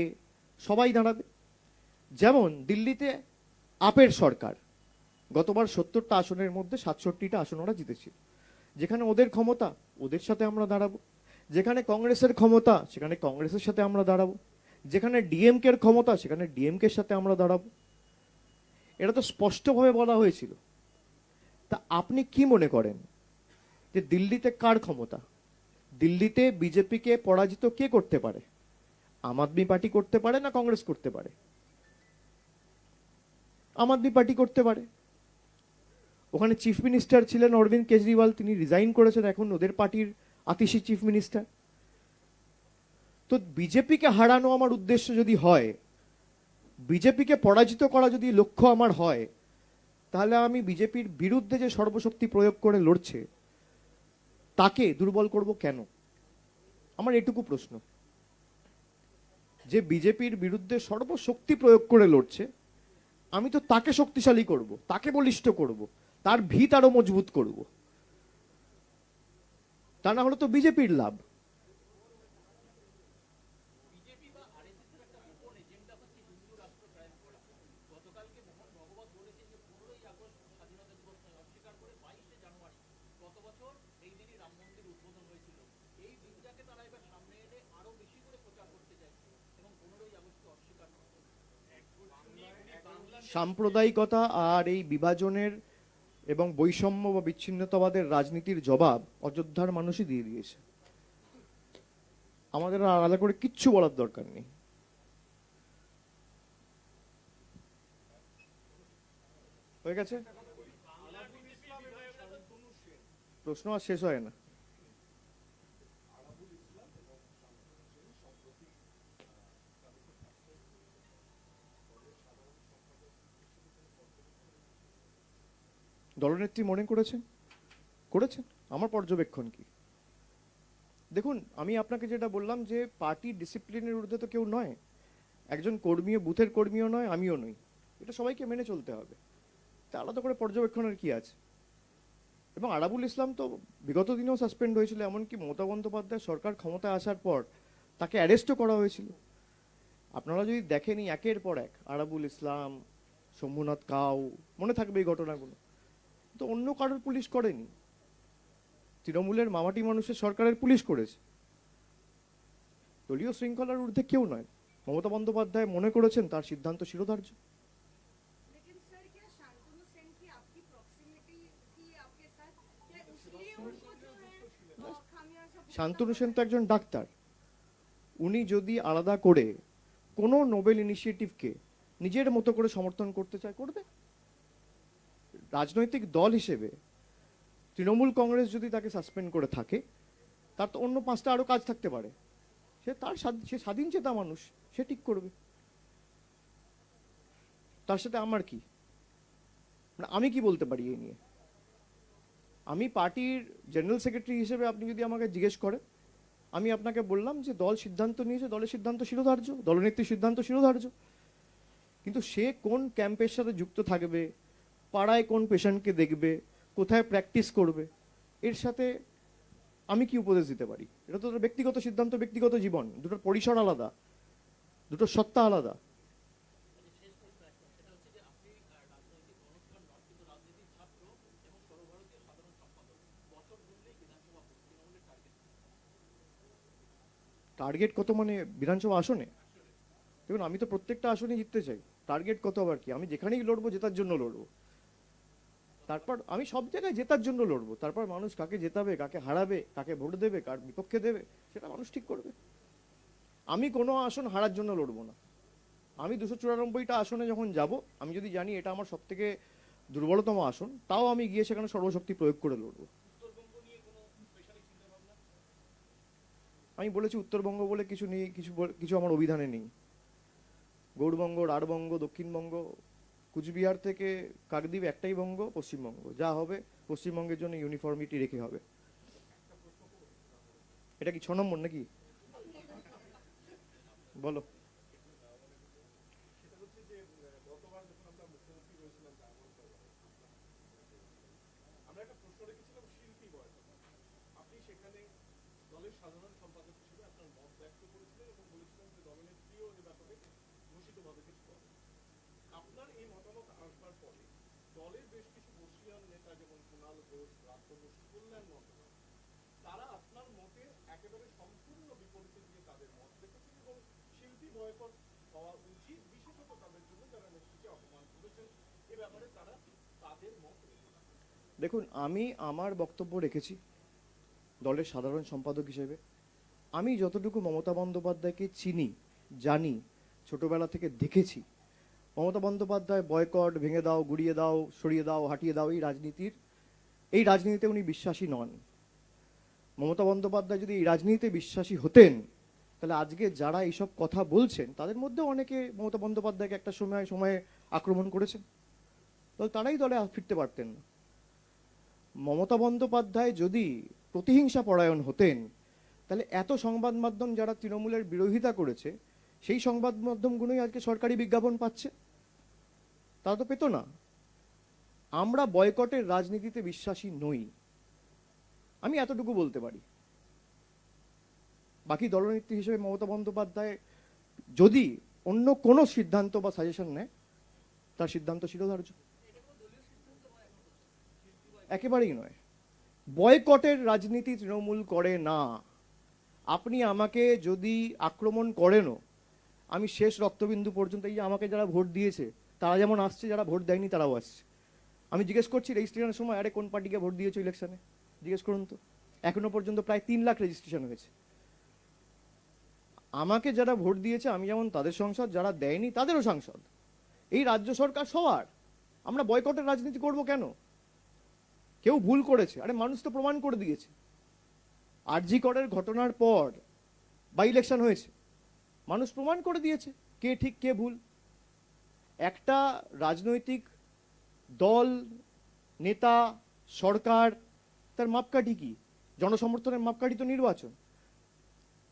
সবাই দাঁড়াবে। যেমন দিল্লিতে আপের সরকার গতবার 70টা আসনের মধ্যে 67টা আসন ওরা জিতেছিল। যেখানে ওদের ক্ষমতা, ওদের সাথে আমরা দাঁড়াবো। যেখানে কংগ্রেসের ক্ষমতা, সেখানে কংগ্রেসের সাথে আমরা দাঁড়াবো। যেখানে ডিএমকে এর ক্ষমতা, সেখানে ডিএমকে এর সাথে আমরা দাঁড়াবো। এটা তো স্পষ্টভাবে বলা হয়েছিল। তা আপনি কি মনে করেন যে দিল্লিতে কার ক্ষমতা? দিল্লিতে বিজেপিকে পরাজিত কে করতে পারে? আম আদমি পার্টি করতে পারে না কংগ্রেস করতে পারে? আম আদমি পার্টি করতে পারে। ওখানে চিফ মিনিস্টার ছিলেন অরবিন্দ কেজরিওয়াল, তিনি রিজাইন করেছেন, এখন ওদের পার্টির আতিশি চিফ মিনিস্টার। তো বিজেপিকে হারানো আমার উদ্দেশ্য যদি হয়, বিজেপিকে পরাজিত করা যদি লক্ষ্য আমার হয়, তাহলে আমি বিজেপির বিরুদ্ধে যে সর্বশক্তি প্রয়োগ করে লড়ছে তাকে দুর্বল করব কেন? আমার এটুকু প্রশ্ন। যে বিজেপির বিরুদ্ধে সর্বশক্তি প্রয়োগ করে লড়ছে, আমি তো তাকে শক্তিশালী করব, তাকে বলিষ্ঠ করব, তার ভিত আরো মজবুত করব। তা না হলে তো বিজেপির লাভ। বছর এই দিনই রাম মন্দির উদ্বোধন হয়েছিল। এই দিনটাকে তারা এবার সামনে এনে আরো বেশি করে প্রচার করতে চাইছে এবং 15ই আগস্টকে অস্বীকার করছে। সাম্প্রদায়িকতা আর এই বিভাজনের এবং বৈষম্য বা বিচ্ছিন্নতাবাদের রাজনীতির জবাব অযোধ্যার মানুষই দিয়ে দিয়েছে। আমাদের আর আলাদা করে কিচ্ছু বলার দরকার নেই। হয়ে গেছে, প্রশ্ন আর শেষ হয় না। দলনেত্রী মনে করেছেন, আমার পর্যবেক্ষণ কি? দেখুন, আমি আপনাকে যেটা বললাম যে পার্টি ডিসিপ্লিনের ঊর্ধ্বে তো কেউ নয়। একজন কর্মীও, বুথের কর্মীও নয়, আমিও নই। এটা সবাইকে মেনে চলতে হবে। তা আলাদা করে পর্যবেক্ষণের কি আছে? এবং আরাবুল ইসলাম তো বিগত দিনেও সাসপেন্ড হয়েছিল, এমনকি মমতা বন্দ্যোপাধ্যায় সরকার ক্ষমতায় আসার পর তাকে অ্যারেস্টও করা হয়েছিল। আপনারা যদি দেখেনি একের পর এক, আরাবুল ইসলাম, শম্ভুনাথ কাউ, মনে থাকবে এই ঘটনাগুলো। তো অন্য কারোর পুলিশ করেনি, তৃণমূলের মামাটি মানুষের সরকারের পুলিশ করেছে। দলীয় শৃঙ্খলার ঊর্ধ্বে কেউ নয়। মমতা বন্দ্যোপাধ্যায় মনে করেছেন তার সিদ্ধান্ত শিরোধার্য। लेकिन सर क्या शांतनु सेन की आपकी प्रॉक्सिमिटी थी आपके साथ, क्या इसलिए उनको जो है खामियाजा শান্তনু সেন তো একজন ডাক্তার। উনি যদি আলাদা করে কোনো নোবেল ইনিশিয়েটিভকে নিজের মতো করে সমর্থন করতে চায়, করবে। রাজনৈতিক দল হিসেবে তৃণমূল কংগ্রেস যদি তাকে সাসপেন্ড করে থাকে, তার তো অন্য 5টা আরো কাজ থাকতে পারে। সে স্বাধীন চেতা মানুষ, সে ঠিক করবে। তার সাথে আমার কি? মানে আমি কি বলতে পারি এই নিয়ে? আমি পার্টির জেনারেল সেক্রেটারি হিসেবে আপনি যদি আমাকে জিজ্ঞেস করেন, আমি আপনাকে বললাম যে দল সিদ্ধান্ত নিয়েছে, দলের সিদ্ধান্ত শিরোধার্য, দলনেত্রীর সিদ্ধান্ত শিরোধার্য। কিন্তু সে কোন ক্যাম্পের সাথে যুক্ত থাকবে, পাড়ায় কোন পেশেন্টকে দেখবে, কোথায় প্র্যাকটিস করবে, এর সাথে আমি কি উপদেশ দিতে পারি? এটা তো তার ব্যক্তিগত সিদ্ধান্ত, ব্যক্তিগত জীবন। দুটোর পরিসর আলাদা, দুটোর সত্তা আলাদা। শেষ প্রশ্ন একটা, সেটা হচ্ছে যে আপনি রাজনৈতিক অনুষ্ঠান নন, কিন্তু রাজনীতির ছাত্র এবং সর্বভারতীয় সাধারণ সম্পাদক। বছর ঘুরলেই বিধানসভা ভোট, তৃণমূলের টার্গেট। টার্গেট কত মানে বিধানসভা আসনে? দেখুন, আমি তো প্রত্যেকটা আসনে জিততে চাই। টার্গেট কত আবার কি? আমি যেখানেই লড়বো জেতার জন্য লড়বো। তারপর আমি সব জায়গায় জেতার জন্য লড়বো। তারপর মানুষ কাকে জেতাবে, কাকে হারাবে, কাকে ভোট দেবে, কার বিপক্ষে দেবে, সেটা মানুষ ঠিক করবে। আমি কোনো আসন হারার জন্য লড়বো না। আমি 294টা আসনে যখন যাব, আমি যদি জানি এটা আমার সব থেকে দুর্বলতম আসন, তাও আমি গিয়ে সেখানে সর্বশক্তি প্রয়োগ করে লড়বো। আমি বলেছি উত্তরবঙ্গ বলে কিছু নেই, কিছু আমার অভিধানে নেই। গৌড়বঙ্গ, রাঢ়বঙ্গ, দক্ষিণবঙ্গ, কুচবিহার থেকে কাকদ্বীপ একটাই বঙ্গ, পশ্চিমবঙ্গ। যা হবে পশ্চিমবঙ্গের জন্য ইউনিফর্মিটি রেখে হবে। এটা কি 6 নম্বর নাকি? বলো। সেটা হচ্ছে যে গতবার যখন আমরা মুখ্যমন্ত্রী হয়েছিলাম আমরা একটা প্রশ্ন রেখেছিলাম শিল্পী বয়কট। আপনি সেখানে দলের সাধারণ সম্পাদক হিসেবে আপনার মত ব্যক্ত করেছিলেন এবং বলেছিলেন যে দলনেত্রীও এ ব্যাপারে ঘোষিতভাবে কিছু করে। আপনার এই মতামত আসবার পরে দলের বেশ কিছু বর্ষীয়ান নেতা, যেমন কুণাল ঘোষ, ব্রাত্য বসু, কল্যাণ মন্ডল, তারা আপনার মতে একেবারে সম্পূর্ণ বিপরীতে গিয়ে তাদের মত রেখেছেন এবং শিল্পী বয়কট হওয়া উচিত, বিশেষত তাদের জন্য যারা নেত্রীকে অপমান করেছেন। এ ব্যাপারে তারা তাদের মত রেখেছেন। দেখুন, আমি আমার বক্তব্য রেখেছি দলের সাধারণ সম্পাদক হিসেবে। আমি যতটুকু মমতা বন্দ্যোপাধ্যায়কে চিনি, জানি, ছোটবেলা থেকে দেখেছি, মমতা বন্দ্যোপাধ্যায় বয়কট, ভেঙে দাও, গুড়িয়ে দাও, সরিয়ে দাও, হাঁটিয়ে দাও, এই রাজনীতিতে উনি বিশ্বাসী নন। মমতা বন্দ্যোপাধ্যায় যদি এই রাজনীতিতে বিশ্বাসী হতেন, তাহলে আজকে যারা এইসব কথা বলছেন তাদের মধ্যে অনেকে মমতা বন্দ্যোপাধ্যায়কে একটা সময়ে আক্রমণ করেছেন, তাহলে তারাই দলে ফিরতে পারতেন না। মমতা বন্দ্যোপাধ্যায় যদি প্রতিহিংসা পরায়ণ হতেন, তাহলে এত সংবাদ মাধ্যম যারা তৃণমূলের বিরোধিতা করেছে, সেই সংবাদ মাধ্যমগুলোই আজকে সরকারি বিজ্ঞাপন পাচ্ছে, তারা তো পেত না। আমরা বয়কটের রাজনীতিতে বিশ্বাসী নই, আমি এতটুকু বলতে পারি। বাকি দলনেত্রী হিসেবে মমতা বন্দ্যোপাধ্যায় যদি অন্য কোনো সিদ্ধান্ত বা সাজেশন নেয়, তার সিদ্ধান্ত শিরোধার্য। একেবারেই নয়। বয়কটের রাজনীতি তৃণমূল করে না। আপনি আমাকে যদি আক্রমণ করেনও, আমি শেষ রক্তবিন্দু পর্যন্ত, এই যে আমাকে যারা ভোট দিয়েছে তারা যেমন আসছে, যারা ভোট দেয়নি তারাও আসছে। আমি জিজ্ঞেস করছি রেজিস্ট্রেশনের সময়, আরে কোন পার্টিকে ভোট দিয়েছো ইলেকশনে, জিজ্ঞেস করুন তো। এখনো পর্যন্ত প্রায় 3 লাখ রেজিস্ট্রেশন হয়েছে। আমাকে যারা ভোট দিয়েছে আমি যেমন তাদের সংসদ, যারা দেয়নি তাদেরও সাংসদ। এই রাজ্য সরকার সবার। আমরা বয়কটের রাজনীতি করব কেন? কেউ ভুল করেছে, আরে মানুষ তো প্রমাণ করে দিয়েছে। আরজি করের ঘটনার পর বাই ইলেকশন হয়েছে, মানুষ প্রমাণ করে দিয়েছে কে ঠিক কে ভুল। একটা রাজনৈতিক দল, নেতা, সরকার, তার মাপকাঠি কি? জনসমর্থনের মাপকাঠি তো নির্বাচন।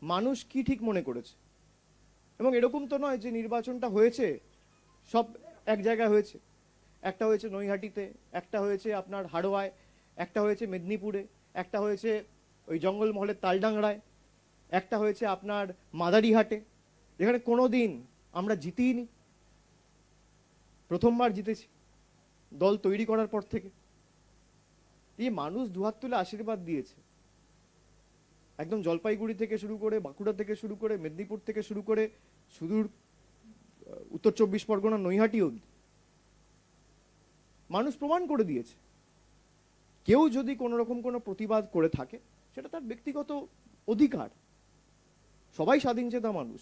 মানুষ কি ঠিক মনে করেছে। এবং এরকম তো নয় যে নির্বাচনটা হয়েছে সব এক জায়গায় হয়েছে। একটা হয়েছে নৈহাটিতে, একটা হয়েছে আপনার হাড়োয়ায়, একটা হয়েছে মেদিনীপুরে, একটা হয়েছে ওই জঙ্গলমহলের তালডাংরায়, একটা হয়েছে আপনার মাদারিহাটে, যেখানে কোনো দিন আমরা জিতিনি। প্রথমবার জিতেছি দল তৈরি করার পর থেকে। এই মানুষ দুহাত তুলে আশীর্বাদ দিয়েছে। একদম জলপাইগুড়ি থেকে শুরু করে, বাঁকুড়া থেকে শুরু করে, মেদিনীপুর থেকে শুরু করে, সুদূর উত্তর 24 পরগনা নৈহাটি অবধি মানুষ প্রমাণ করে দিয়েছে। কেউ যদি কোনো রকম কোনো প্রতিবাদ করে থাকে সেটা তার ব্যক্তিগত অধিকার। সবাই স্বাধীন চেতা মানুষ,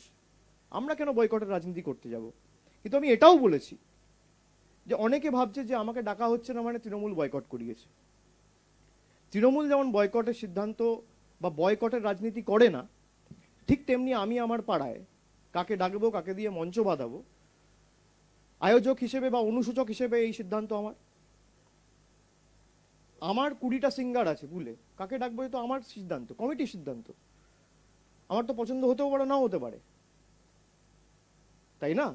আমরা কেন বয়কটের রাজনীতি করতে যাব? কিন্তু আমি এটাও বলেছি যে অনেকে ভাবছে যে আমাকে ডাকা হচ্ছে না মানে তৃণমূল বয়কট করিয়েছে। তৃণমূল যেমন বয়কটের সিদ্ধান্ত বা বয়কটের রাজনীতি করে না, ঠিক তেমনি আমি আমার পাড়ায় কাকে ডাকবো, কাকে দিয়ে মঞ্চ বাঁধাবো, আয়োজক হিসেবে বা অনুসূচক হিসেবে এই সিদ্ধান্ত আমার। আমার 20টা সিঙ্গার আছে বুলে, কাকে ডাকবো তো আমার সিদ্ধান্ত, কমিটির সিদ্ধান্ত। আমার তো পছন্দ হতেও পারে, নাও হতে পারে, তাই না?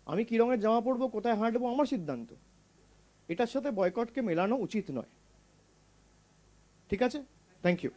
আমি কি রঙের জামা পরবো, কোথায় হাঁটবো, আমার সিদ্ধান্ত। এটার সাথে বয়কটকে মেলানো উচিত নয়। ঠিক আছে, থ্যাংক ইউ।